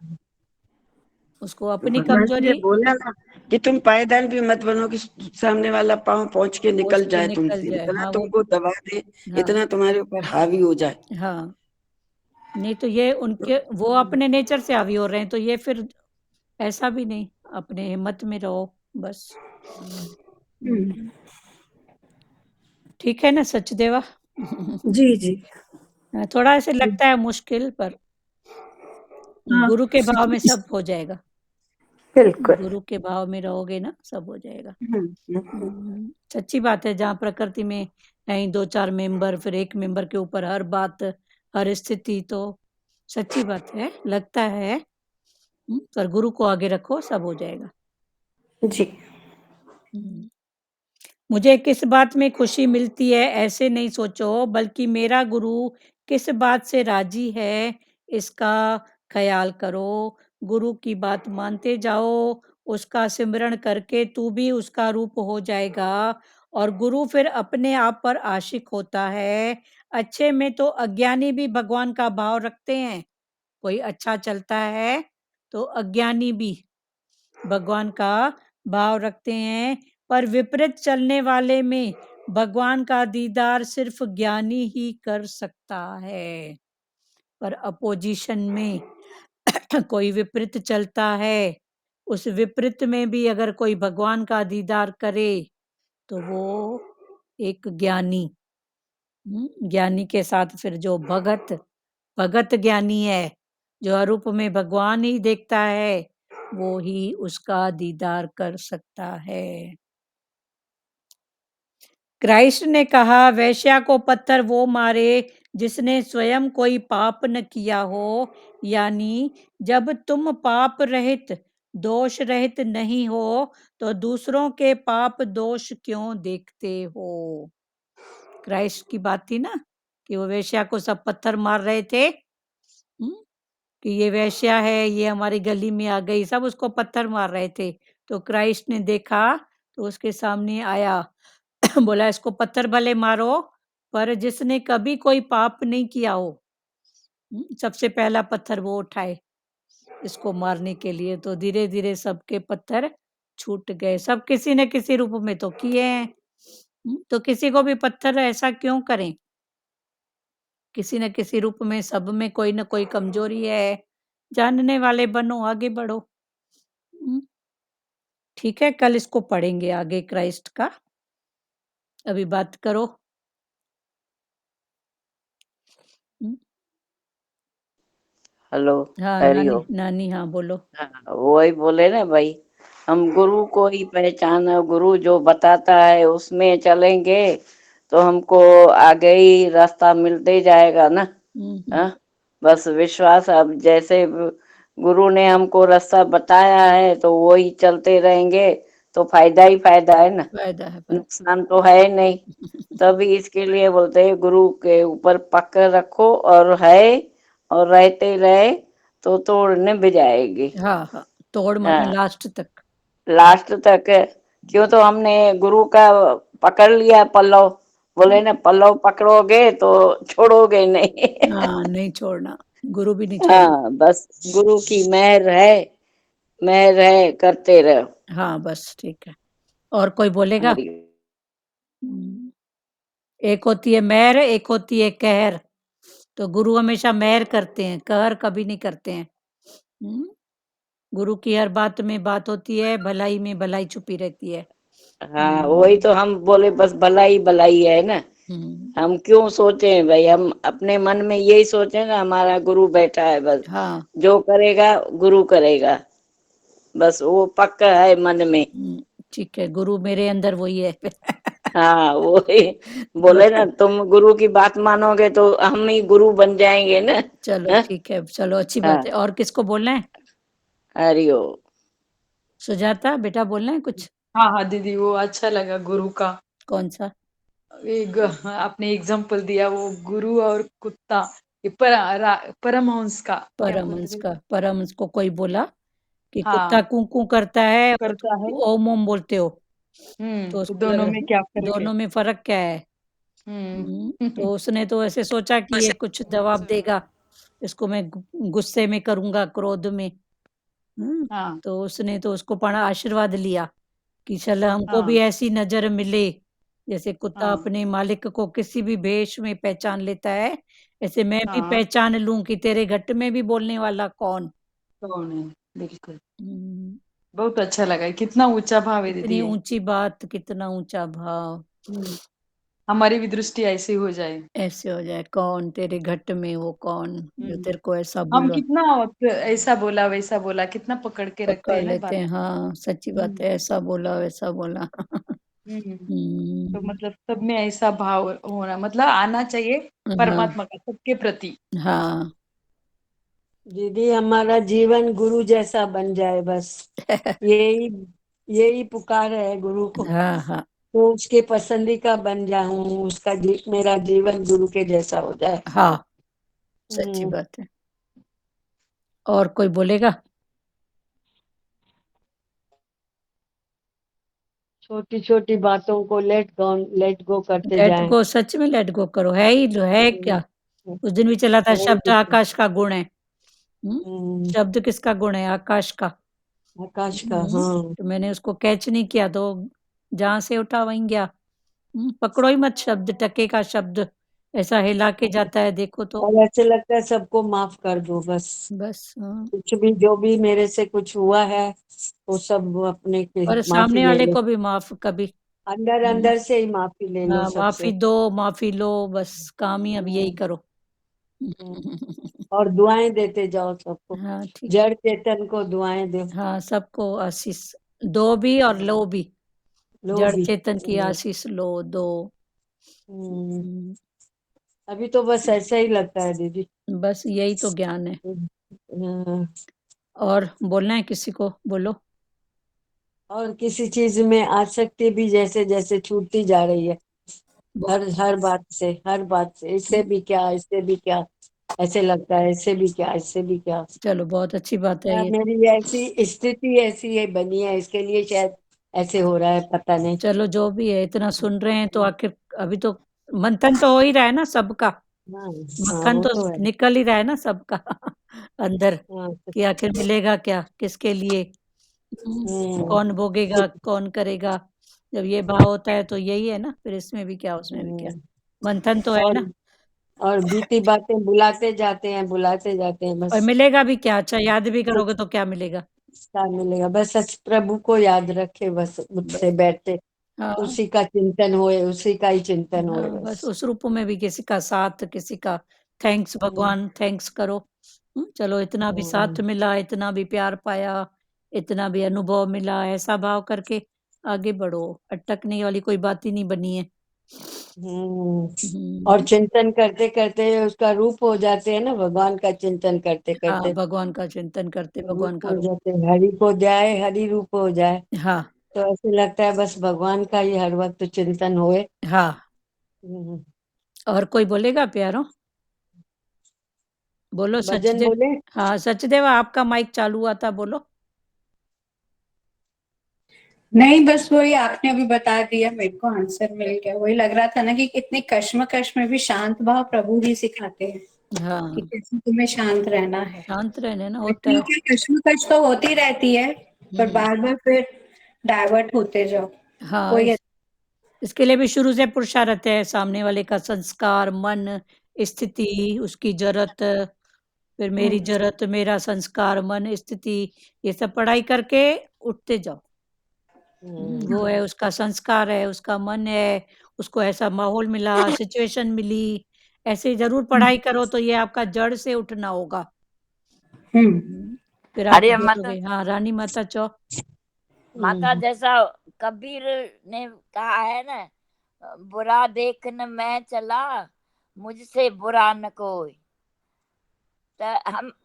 उसको तो अपनी भगवान जी ने कमजोरी बोला ना कि तुम पायदान भी मत बनो कि सामने वाला पांव पहुंच के सोच निकल के जाए निकल तुमसे, जाए। इतना हाँ वो तुमको दबा दे, हाँ इतना तुम्हारे ऊपर हावी हो जाए। हाँ, नहीं तो ये उनके वो अपने नेचर से हावी हो रहे हैं, तो ये फिर ऐसा भी नहीं, अपने हिम्मत में रहो बस। हम्म, ठीक है ना सचदेवा। जी जी। थोड़ा ऐसे लगता है मुश्किल, पर हाँ, गुरु के भाव में सब हो जाएगा। बिल्कुल। गुरु के भाव में रहोगे ना सब हो जाएगा। हम्म। सच्ची बात है, जहाँ प्रकृति में नहीं 2-4 मेंबर, फिर 1 मेंबर के ऊपर हर बात, हर स्थिति, तो सच्ची बात है, लगता है। पर गुरु को आगे रखो सब हो जाएगा। जी। हुँ। मुझे किस बात में खुशी मिलती है ऐसे नहीं सोचो, बल्कि मेरा गुरु किस बात से राज़ी है इसका ख़्याल करो। गुरु की बात मानते जाओ, उसका सिमरण करके तू भी उसका रूप हो जाएगा, और गुरु फिर अपने आप पर आशिक होता है। अच्छे में तो अज्ञानी भी भगवान का भाव रखते हैं। कोई अच्छा चलता है तो अज्ञानी भी भगवान का भाव रखते हैं, पर विपरीत चलने वाले में भगवान का दीदार सिर्फ ज्ञानी ही कर सकता है। पर अपोजिशन में कोई विपरीत चलता है, उस विपरीत में भी अगर कोई भगवान का दीदार करे तो वो एक ज्ञानी, ज्ञानी के साथ फिर जो भगत भगत ज्ञानी है, जो अरूप में भगवान ही देखता है, वो ही उसका दीदार कर सकता है। क्राइस्ट ने कहा, वेश्या को पत्थर वो मारे जिसने स्वयं कोई पाप न किया हो, यानी जब तुम पाप रहित, दोष रहित नहीं हो, तो दूसरों के पाप दोष क्यों देखते हो। क्राइस्ट की बात थी ना कि वो वेश्या को सब पत्थर मार रहे थे, कि ये वेश्या है, ये हमारी गली में आ गई, सब उसको पत्थर मार रहे थे। तो क्राइस्ट ने देखा तो उसके सामने आया बोला इसको पत्थर भले मारो, पर जिसने कभी कोई पाप नहीं किया हो, सबसे पहला पत्थर वो उठाए इसको मारने के लिए। तो धीरे-धीरे सबके पत्थर छूट गए। सब किसी न किसी रूप में तो किए हैं। तो किसी को भी पत्थर ऐसा क्यों करें? किसी न किसी रूप में सब में कोई न कोई कमजोरी है। जानने वाले बनो, आगे बढ़ो। हुँ, ठीक है, कल इसको पढ़ेंगे आगे क्राइस्ट का। अभी बात करो। हुँ, हेलो। हाँ, नानी हरिओम। नानी हाँ, बोलो। हाँ, वही बोले ना भाई, हम गुरु को ही पहचाना, गुरु जो बताता है उसमें चलेंगे तो हमको आगे ही रास्ता मिलते जाएगा ना। हुँ, हुँ, हाँ, बस विश्वास, अब जैसे गुरु ने हमको रास्ता बताया है तो वो ही चलते रहेंगे तो फायदा ही फायदा है ना, फ़ायदा है फ़ायदा। नुकसान तो है नहीं। तभी इसके लिए बोलते हैं गुरु के ऊपर पकड़ रखो, और है और रहते रहे तो तोड़ने भी जाएगी। हाँ, हाँ, तोड़ माने हाँ, लास्ट तक। लास्ट तक। क्यों, तो हमने गुरु का पकड़ लिया पल्लव, बोले ना पल्लव पकड़ोगे तो छोड़ोगे नहीं। हाँ, नहीं छोड़ना, गुरु भी नहीं छोड़ना। हाँ, बस गुरु की मेहर है, करते रहो। हाँ, बस ठीक है। और कोई बोलेगा? हरि हुँ, एक होती है मेहर, एक होती है कहर। तो गुरु हमेशा मेहर करते हैं, कहर कभी नहीं करते हैं। हुँ, गुरु की हर बात में बात होती है, भलाई में भलाई छुपी रहती है। हाँ, वही तो हम बोले, बस भलाई भलाई है ना। हुँ, हम क्यों सोचे भाई, हम अपने मन में यही सोचे ना, हमारा गुरु बैठा है, बस हाँ, जो करेगा गुरु करेगा, बस वो पक्का है मन में। ठीक है, गुरु मेरे अंदर वही है। हाँ, वो ही तो बोले ना, तुम गुरु की बात मानोगे तो हम ही गुरु बन जाएंगे ना। चलो हाँ, ठीक है, चलो अच्छी बात हाँ, है। और किसको बोलना है? हरिओ। सुजाता बेटा बोलना है कुछ? हाँ हाँ दीदी, वो अच्छा लगा गुरु का। कौन-सा? एक आपने एग्जाम्पल दिया, वो गुरु और कुत्ता, ये परमहंस का क्या बोलते परमहंस थे? का। परमहंस को कोई बोला कि कुत्ता हाँ, कूँ-कूँ करता है और करता है। तुम ओम-ओम बोलते हो। तो तो उसको दोनों लगा में क्या फर्क है? दोनों में फ़र्क क्या है? हम्म। तो उसने तो ऐसे सोचा कि ये कुछ जवाब देगा, इसको मैं गुस्से में करूँगा, क्रोध में। हुँ, हाँ तो उसने तो उसको पड़ा आशीर्वाद लिया कि चल हमको भी हाँ ऐसी नज़र मिले, जैसे कुत्ता हाँ अपने मालिक को किसी भी भेष में पहचान लेता है, ऐसे मैं भी हाँ। पहचान लूँ कि तेरे घट में भी बोलने वाला कौन। कौन है? बिल्कुल। हुँ, बहुत अच्छा लगा, कितना ऊंचा भाव है दीदी कितनी ये। ऊँची बात, कितना ऊँचा भाव। हम्म, हमारी भी दृष्टि ऐसी हो जाए। ऐसे हो जाए, कौन तेरे घट में वो कौन, जो हम्म, तेरे को ऐसा हम बोला कितना ऐसा बोला वैसा बोला, कितना पकड़ के रखते पकड़ हैं ना लेते बात। हैं। हाँ, सच्ची बात हम्म है, ऐसा बोला, वैसा बोला। हम्म। तो हुँ, मतलब सब में ऐसा भाव होना, मतलब आना चाहिए हाँ, परमात्मा का सबके प्रति। हाँ। दीदी हमारा जीवन गुरु जैसा बन जाए बस, यही यही पुकार है गुरु को। हाँ, हाँ, तो उसके पसंदी का बन जाऊं, मेरा जीवन गुरु के जैसा हो जाए। हाँ, सच्ची हम्म, बात है। और कोई बोलेगा? छोटी छोटी बातों को लेट गो करते लेट जाएं। गो, सच में लेट गो करो, है ही है हम्म, क्या? उस दिन भी चला था है शब्द ही। आकाश का गुण है। हुँ, हम्म, शब्द किसका गुण है? आकाश का। आकाश का, हाँ। तो मैंने उसको कैच नहीं किया तो जहाँ से उठा वहीं गया। पकड़ो ही मत शब्द, टके का शब्द ऐसा हिला के जाता है देखो तो। और ऐसे लगता है सबको माफ कर दो बस। बस हाँ, कुछ भी जो भी मेरे से कुछ हुआ है वो सब अपने की और माफी सामने ले वाले लो। को भी माफ़ कभी। अंदर हुँ, अंदर से ही माफी ले लो हाँ, सबसे। माफ़ी दो, माफ़ी लो, बस काम ही अब यही हम्म, करो। हम्म। और दुआएं देते जाओ सबको, हाँ, ठीक। जड़ चेतन को दुआएं दो। हाँ, सबको आशीष दो भी और लो भी। लो जड़ भी। चेतन की आशीष लो, दो। हम्म, हुँ, अभी तो बस ऐसा ही लगता है दीदी। बस यही तो ज्ञान है। हाँ, और बोलना है किसी को? बोलो। और किसी चीज में आसक्ति भी जैसे जैसे छूटती जा रही है, बो हर हर बात से, इससे भी क्या, इससे भी क्या। ऐसे लगता है इससे भी क्या, इससे भी क्या। चलो बहुत अच्छी बात है ये। मेरी ऐसी स्थिति ऐसी है बनी है, इसके लिए शायद ऐसे हो रहा है, पता नहीं। चलो जो भी है, इतना सुन रहे हैं तो आखिर अभी तो मंथन तो हो ही रहा है ना सबका, हाँ हाँ, मक्खन वो तो तो है। निकल ही रहा है ना सबका अंदर, हाँ कि आखिर मिलेगा क्या, किसके लिए, कौन भोगेगा, कौन करेगा। जब ये भाव होता है तो यही है ना, फिर इसमें भी क्या, उसमें भी क्या, मंथन तो है ना। और बीती बातें बुलाते जाते हैं, बुलाते जाते हैं, और बस मिलेगा भी क्या, अच्छा याद भी करोगे तो क्या मिलेगा। क्या मिलेगा। बस सच प्रभु को याद रखे, बस उठते बैठते हाँ उसी का चिंतन होए, उसी का ही चिंतन होए हाँ, बस बस। उस रूप में भी किसी का साथ, किसी का थैंक्स, भगवान थैंक्स करो। चलो इतना भी साथ मिला, इतना भी प्यार पाया, इतना भी अनुभव मिला, ऐसा भाव करके आगे बढ़ो, अटकने वाली कोई बात ही नहीं बनी है। और चिंतन करते करते उसका रूप हो जाते हैं ना, भगवान का चिंतन करते हाँ, करते भगवान का चिंतन करते भगवान रूप का हो रूप। जाते हैं, हरि को जाए, हरि रूप हो जाए। हाँ तो ऐसे लगता है बस भगवान का ही हर वक्त चिंतन होए। हाँ, हम्म, और कोई बोलेगा प्यारो, बोलो भजन सचदेव। बोले। हाँ सचदेव, आपका माइक चालू हुआ था, बोलो। नहीं, बस वही आपने अभी बता दिया, मेरे को आंसर मिल गया। वही लग रहा था ना कि कितनी कश्मकश में भी शांत भाव प्रभु ही सिखाते हैं कि हाँ, कैसे तुम्हें शांत रहना है। शांत रहने ना होता है। ठीक है, कश्मकश तो होती रहती है, पर बार बार फिर डाइवर्ट होते जाओ। हाँ, कोई इसके लिए भी शुरू से पुरुषार्थ है, सामने वाले का संस्कार, मन, स्थिति, उसकी जरूरत, फिर मेरी जरूरत, मेरा संस्कार, मन, स्थिति, ये सब पढ़ाई करके उठते जाओ। वो है, उसका संस्कार है, उसका मन है, उसको ऐसा माहौल मिला, सिचुएशन मिली, ऐसे जरूर पढ़ाई करो तो ये आपका जड़ से उठना होगा। फिर आप अरे माता, बोलोगे। हाँ रानी माता चौ। माता जैसा कबीर ने कहा है ना, बुरा देखन मैं चला, मुझसे बुरा न कोई। तो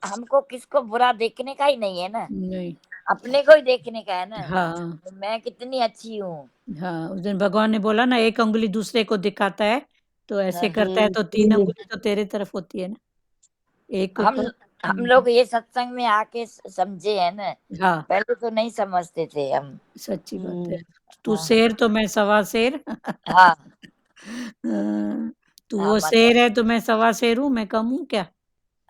हमको किसको बुरा देखने का ही नहीं है ना, नहीं। अपने को ही देखने का है ना, हाँ मैं कितनी अच्छी हूँ। हाँ, उस दिन भगवान ने बोला ना, एक अंगुली दूसरे को दिखाता है, तो ऐसे हाँ, करता है तो 3 अंगुली तो तेरे तरफ होती है ना, एक हम को। हम लोग ये सत्संग में आके समझे है ना, हाँ, पहले तो नहीं समझते थे हम। सच्ची बात है। तू हाँ शेर तो मैं सवा शेर हाँ तू हाँ वो माता, शेर है तो मैं सवा शेर हूँ, मैं कम हूँ क्या।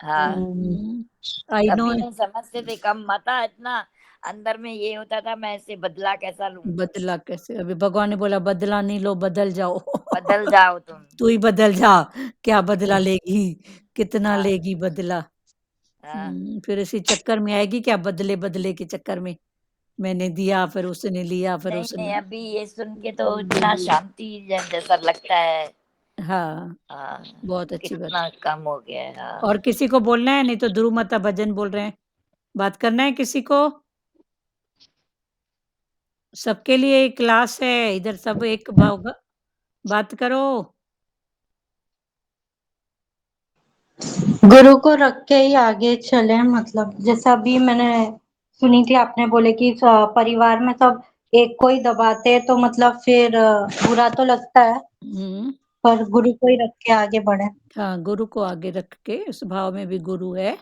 हाँ आई नो। कभी नहीं समझते थे, कम माता इतना अंदर में ये होता था, मैं इससे बदला कैसा लूं। बदला कैसे, अभी भगवान ने बोला बदला नहीं लो, बदल जाओ बदल जाओ तुम। तू ही बदल जा, क्या बदला लेगी, कितना हाँ लेगी बदला। हाँ फिर इसी चक्कर में आएगी क्या, बदले बदले के चक्कर में, मैंने दिया फिर उसने लिया फिर नहीं उसने। नहीं, अभी ये सुन के तो इतना शांति जैसा लगता है। हाँ, हाँ, बहुत अच्छी बात। कितना कम हो गया है। हाँ और किसी को बोलना है, नहीं तो ध्रुव माता भजन बोल रहे हैं, बात करना है किसी को। सबके लिए एक क्लास है इधर, सब एक भाव बात करो। गुरु को रख के ही आगे चले, मतलब जैसा अभी मैंने सुनी थी, आपने बोले कि परिवार में सब एक को ही दबाते हैं तो मतलब फिर बुरा तो लगता है, हम्म पर गुरु को ही रख के आगे बढ़े। हाँ, गुरु को आगे रख के, उस भाव में भी गुरु है,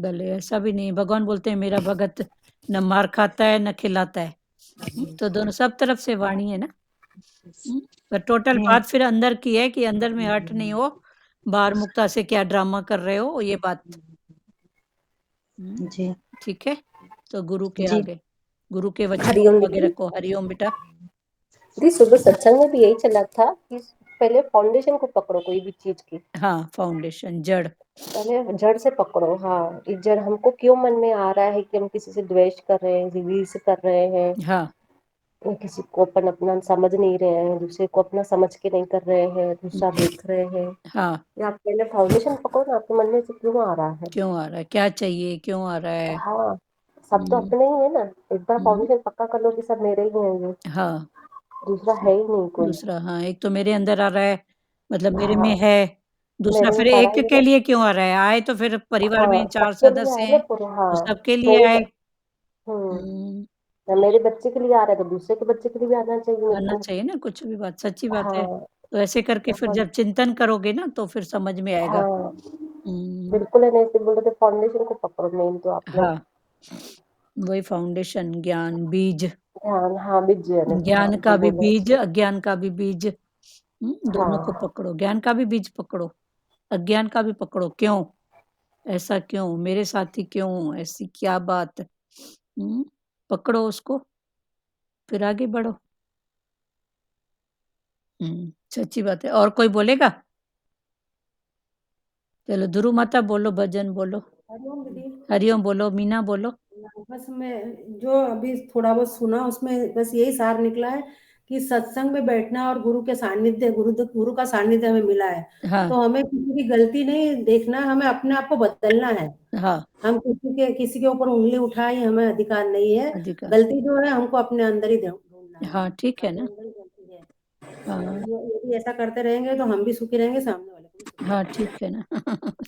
भले ऐसा भी नहीं, भगवान बोलते हैं मेरा भगत न मार खाता है न खिलाता है। तो दोनों सब तरफ से वाणी है ना। पर टोटल बात फिर अंदर की है, कि अंदर में हट नहीं हो, बाहर मुक्ता से क्या ड्रामा कर रहे हो, ये बात। जी ठीक है, तो गुरु के जी। आगे, गुरु के वचनों हरिओम को आगे दीदी। रखो। हरिओम बेटा। दी सुबह सत्संग में भी यही चला था कि पहले फाउंडेशन को पकड़ो कोई भी चीज की, हाँ, फाउंडेशन, जड़। पहले जड़ से पकड़ो। हाँ, इस जड़ हमको क्यों मन में आ रहा है कि हम किसी से द्वेष कर रहे हैं, ईर्ष्या कर रहे हैं, हाँ या किसी को अपन अपना समझ नहीं रहे हैं, दूसरे को अपना समझ के नहीं कर रहे हैं, दूसरा देख रहे हैं। हाँ, या आप पहले फाउंडेशन पकड़ो ना, आपके मन में से क्यों आ रहा है। क्यों आ रहा है, क्या चाहिए, क्यों आ रहा है। हाँ, सब तो अपने ही है ना। एक बार हम्म, फाउंडेशन पक्का कर लो कि सब मेरे ही हैं, ये हाँ, दूसरा है ही नहीं कोई। दूसरा, हाँ, एक तो मेरे अंदर आ रहा है, मतलब मेरे में हाँ, है, दूसरा मेरे में फिर पढ़ा एक ही के है। लिए क्यों आ रहा है, आए तो फिर परिवार हाँ, में 4 सबके लिए सदस्य है ना हैं पूरे। तो हाँ, सबके लिए मेरे आए। हम्म, हम्म, ना मेरे बच्चे के लिए आ रहा है तो दूसरे के बच्चे के लिए भी आना चाहिए मेरे आना को। चाहिए ना, कुछ भी बात, सच्ची बात है। हाँ तो ऐसे करके फिर अपन- जब चिंतन करोगे ना तो फिर समझ में आएगा। हाँ, बिल्कुल है, नहीं बोल रहे थे फाउंडेशन को पकड़ो, मेन तो आपने हाँ, वही फाउंडेशन, ज्ञान बीज, ध्यान, हाँ बीज ज्ञान का जो भी बोले, बीज, अज्ञान का भी बीज, दोनों को हाँ पकड़ो, ज्ञान का भी बीज पकड़ो, अज्ञान का भी पकड़ो। क्यों ऐसा, क्यों मेरे साथ ही, क्यों ऐसी क्या बात, पकड़ो उसको, फिर आगे बढ़ो। सच्ची बात है। और कोई बोलेगा? चलो ध्रुव माता बोलो, भजन बोलो, हरिओम दीदी। हरिओम बोलो, मीना बोलो। बस मैं जो अभी थोड़ा बहुत सुना उसमें बस यही सार निकला है कि सत्संग में बैठना और गुरु के सानिध्य, गुरु का सानिध्य हमें मिला है, हाँ, तो हमें किसी की गलती नहीं देखना है, हमें अपने आप को बदलना है। हाँ, हम किसी के ऊपर उंगली उठाए हमें अधिकार नहीं है। अधिकार, गलती जो है हमको अपने अंदर ही ढूंढना है, हाँ ठीक है अपने ना। अंदर ही गलती है। हाँ, यदि ऐसा करते रहेंगे तो हम भी सुखी रहेंगे, सामने वाले को भी सुखी हाँ ठीक है ना।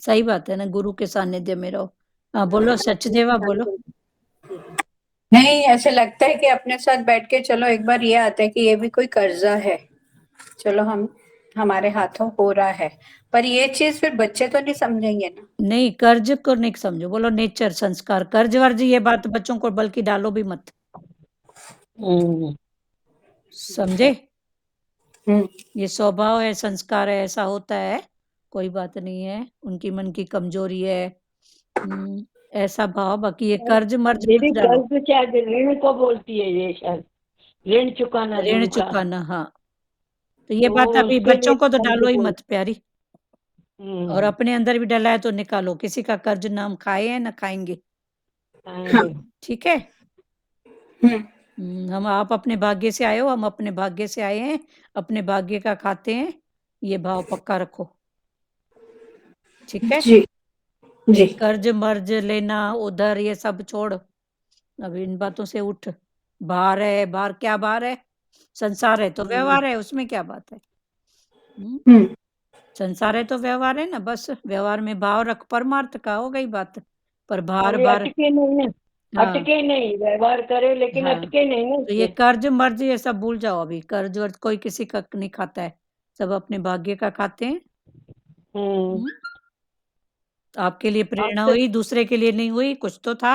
सही बात है ना, गुरु के सानिध्य में रहो। हाँ बोलो, सचदेवा बोलो। रहेंगे। नहीं, ऐसे लगता है कि अपने साथ बैठ के चलो एक बार ये आता है कि ये भी कोई कर्जा है, चलो हम हमारे हाथों हो रहा है, पर ये चीज फिर बच्चे तो नहीं समझेंगे ना। नहीं, कर्ज को नहीं समझो, बोलो नेचर, संस्कार, कर्ज वर्ज ये बात बच्चों को बल्कि डालो भी मत, समझे? ये स्वभाव है, संस्कार है, ऐसा होता है, कोई बात नहीं है, उनकी मन की कमजोरी है। ऐसा भाव, बाकी ये कर्ज मर्ज दीदी मत डालो। कर्ज शायद ऋण को बोलती है, ये शायद ऋण चुकाना ऋण जिनका, चुकाना, हाँ। तो ये तो बात अभी उसके लिए बच्चों को तो कर्ज डालो ही बोल। मत प्यारी, और अपने अंदर भी डला है तो निकालो, किसी का कर्ज ना हम खाए हैं ना खाएंगे, आएंगे। ठीक है? हम, आप अपने भाग्य से आए हो, हम अपने भाग्य से आए हैं, अपने भाग्य का खाते हैं, ये भाव पक्का रखो, ठीक है? जी जी। कर्ज मर्ज लेना उधर, ये सब छोड़, अब इन बातों से उठ। बाहर है, बाहर क्या बाहर है? संसार है तो व्यवहार है, उसमें क्या बात है? संसार है तो व्यवहार है ना, बस व्यवहार में भाव रख, परमार्थ का हो गई बात। पर बार खाली बार, अटके नहीं ना, हाँ, अटके नहीं, व्यवहार करे लेकिन हाँ, अटके नहीं ना तो ये उसके। कर्ज मर्ज ये सब भूल जाओ अभी, कर्ज वर्ज कोई किसी का नहीं खाता है, सब अपने भाग्य का खाते हैं। आपके लिए प्रेरणा अब हुई, दूसरे के लिए नहीं हुई, कुछ तो था।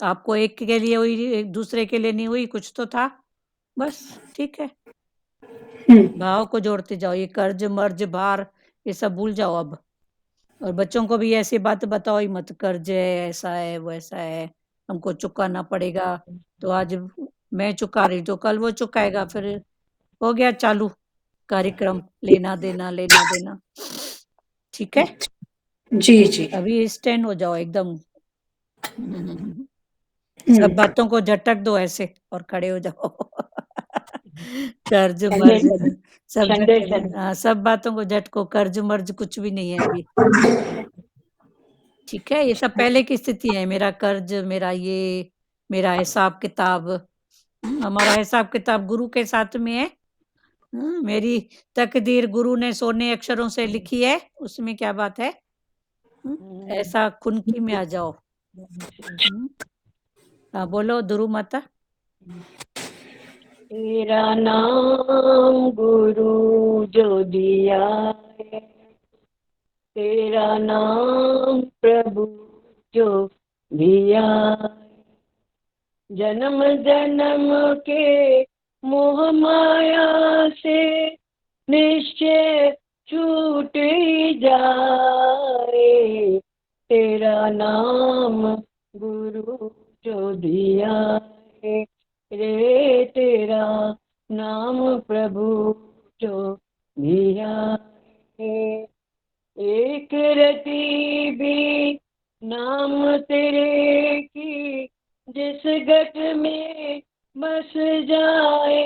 आपको एक के लिए हुई, एक दूसरे के लिए नहीं हुई, कुछ तो था, बस, ठीक है? भाव को जोड़ते जाओ, ये कर्ज मर्ज भार ये सब भूल जाओ अब। और बच्चों को भी ऐसी बात बताओ ही मत, कर्ज है, ऐसा है, वैसा है, हमको चुकाना पड़ेगा, तो आज मैं चुका रही तो कल वो चुकाएगा, फिर हो गया चालू कार्यक्रम, लेना देना लेना देना, ठीक है? जी जी। अभी स्टैंड हो जाओ एकदम, सब बातों को झटक दो ऐसे और खड़े हो जाओ। कर्ज मर्ज सब संडे झटक, हाँ, सब बातों को झटको, कर्ज मर्ज कुछ भी नहीं है अभी, ठीक है? ये सब पहले की स्थिति है, मेरा कर्ज, मेरा ये, मेरा हिसाब किताब, हमारा हिसाब किताब गुरु के साथ में है। मेरी तकदीर गुरु ने सोने अक्षरों से लिखी है, उसमें क्या बात है? ऐसा खुनकी में आ जाओ। हाँ बोलो ध्रुव माता। तेरा नाम गुरु जो दिया है, तेरा नाम प्रभु जो दिया है, जन्म जन्म के मोह माया से निश्चय छूट ही जाए, तेरा नाम गुरु जो दिया है रे, तेरा नाम प्रभु जो दिया है, एक रति भी नाम तेरे की जिस घट में बस जाए,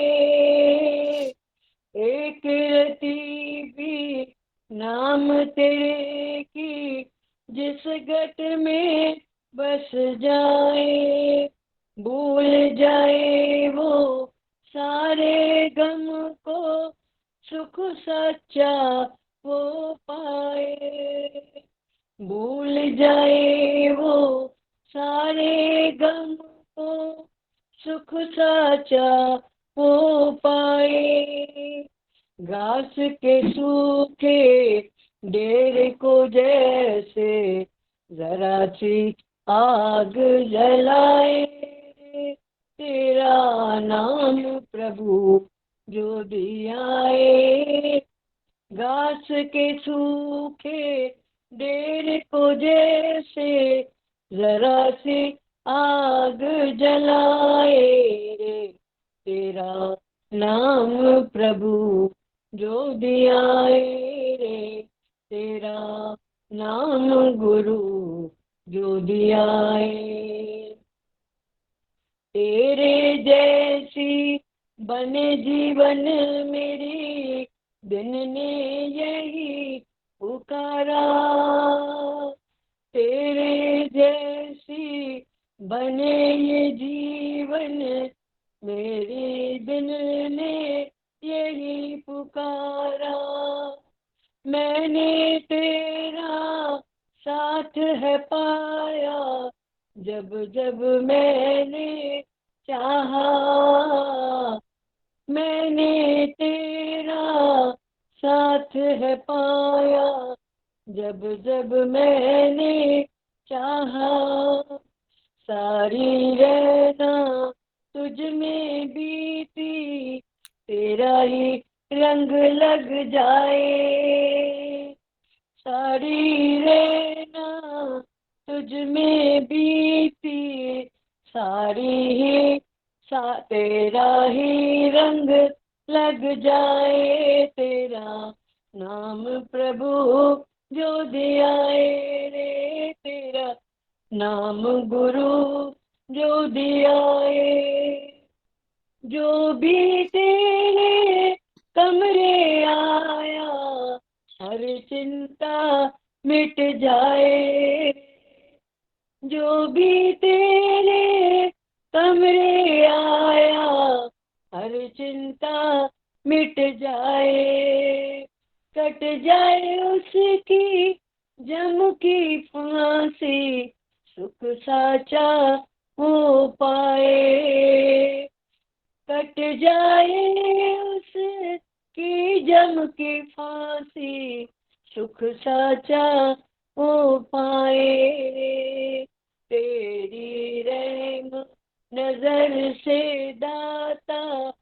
एक रति भी नाम तेरे की जिस घट में बस जाए, भूल जाए वो सारे गम को, सुख सच्चा वो पाए, भूल जाए वो सारे गम को, सुख सच्चा वो पाए, घास के सूखे डेरे को जैसे जरा सी आग जलाए, तेरा नाम प्रभु जो दियाए। घास के सूखे डेरे को जैसे जरा सी आग जलाए रे, तेरा नाम प्रभु जो दियाए रे, तेरा नाम गुरु जो दियाए। तेरे जैसी बने जीवन मेरी, दिन ने यही पुकारा। तेरे जैसी बने ये जीवन मेरी, दिन ने यही पुकारा। मैंने तेरा साथ है पाया, जब जब मैंने चाहा। मैंने तेरा साथ है पाया, जब जब मैंने चाहा। सारी रहना तुझ में बीती, तेरा ही रंग लग जाए। सारी रहना तुझ में बीती, सारी ही तेरा ही रंग लग जाए। तेरा नाम प्रभु जो दियाए रे, तेरा नाम गुरु जो दियाए। जो भी तेरे कमरे आया, हर चिंता मिट जाए। जो भी तेरे कमरे आया, हर चिंता मिट जाए। कट जाए उसकी जम की फांसी, सुख साचा हो पाए। कट जाए उसकी जम की फांसी, सुख साचा हो पाए। तेरी रहम नजर से दाता,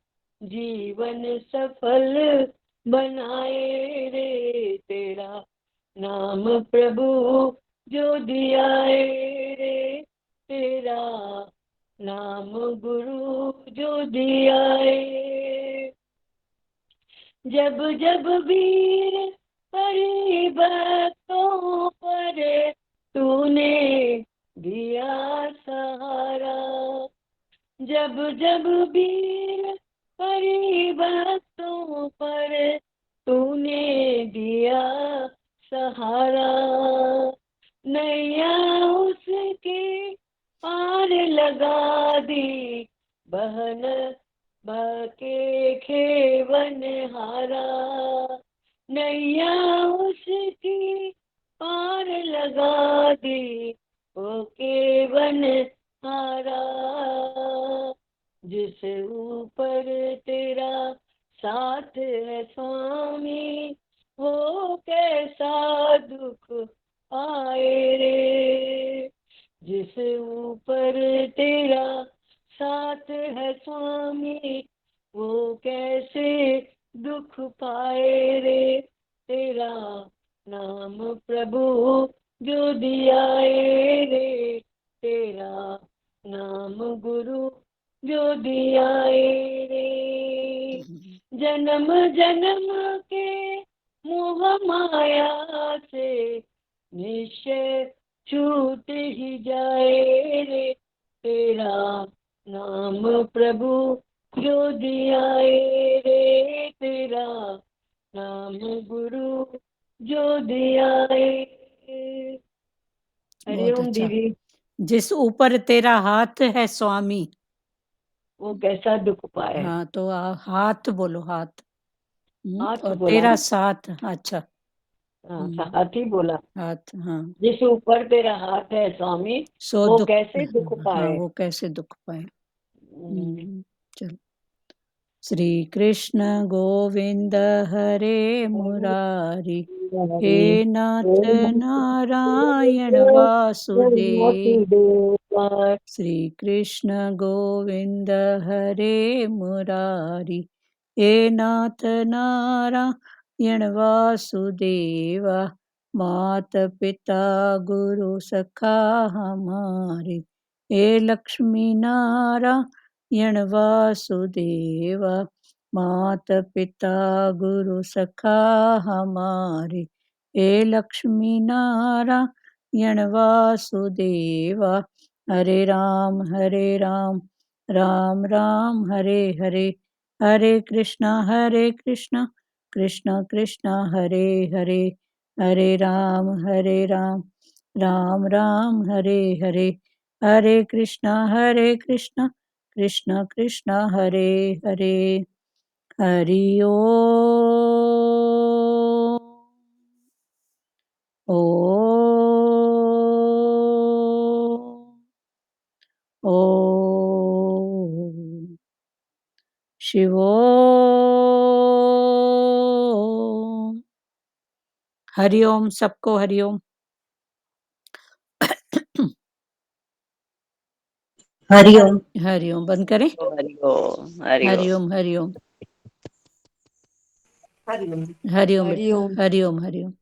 जीवन सफल बनाए रे, तेरा नाम प्रभु जो दियाए रे, तेरा नाम गुरु जो दियाए। जब जब वीर परी भक्तों पर तूने दिया सहारा। जब जब वीर परी भक्तों पर तूने दिया सहारा। नैया उसके पार लगा दी, बहन बाके खेवन हारा। नैया उसकी पार लगा दी, वो केवन हारा। जिस ऊपर तेरा साथ है स्वामी, वो कैसा दुख आए रे। जिस ऊपर तेरा साथ है स्वामी, वो कैसे दुख पाए रे। तेरा नाम प्रभु जो दियाए रे, तेरा नाम गुरु जो दियाए रे। जन्म जन्म के मोह माया से निश्चय छूट ही जाए रे, तेरा नाम प्रभु जो दियाए रे, तेरा नाम गुरु जो दियाए। बहुत हरिओम अच्छा। दीदी। जिस ऊपर तेरा हाथ है स्वामी, वो कैसा दुख पाए। हाँ तो हाथ बोलो, हाथ। हाथ और बोला तेरा ना? साथ, अच्छा। हाँ, हाथ ही बोला। हाथ, हाँ। जिस ऊपर तेरा हाथ है स्वामी, सो वो दुख, कैसे दुख हाँ पाए। वो कैसे दुख पाए। चलो। श्री कृष्ण गोविंद हरे मुरारी, हे नाथ नारायण वासुदेव श्री कृष्ण गोविंद हरे मुरारी। हे नाथ नारायण वासुदेव मात पिता गुरु सखा हमारे। हे लक्ष्मी नारायण वासुदेव मात पिता गुरु सखा हमारे। हे लक्ष्मी नारायण वासुदेव हरे राम राम राम हरे हरे, हरे कृष्णा कृष्णा कृष्णा हरे हरे, हरे राम राम राम हरे हरे, हरे कृष्णा कृष्णा कृष्णा हरे हरे। हरि ओम। ओम शिवोम। हरिओम सबको, हरिओम। हरिओम। हरिओम बंद करें। हरिओम हरिओम हरिओम हरिओम। हरिओम बेटा, हरिओम हरिओम।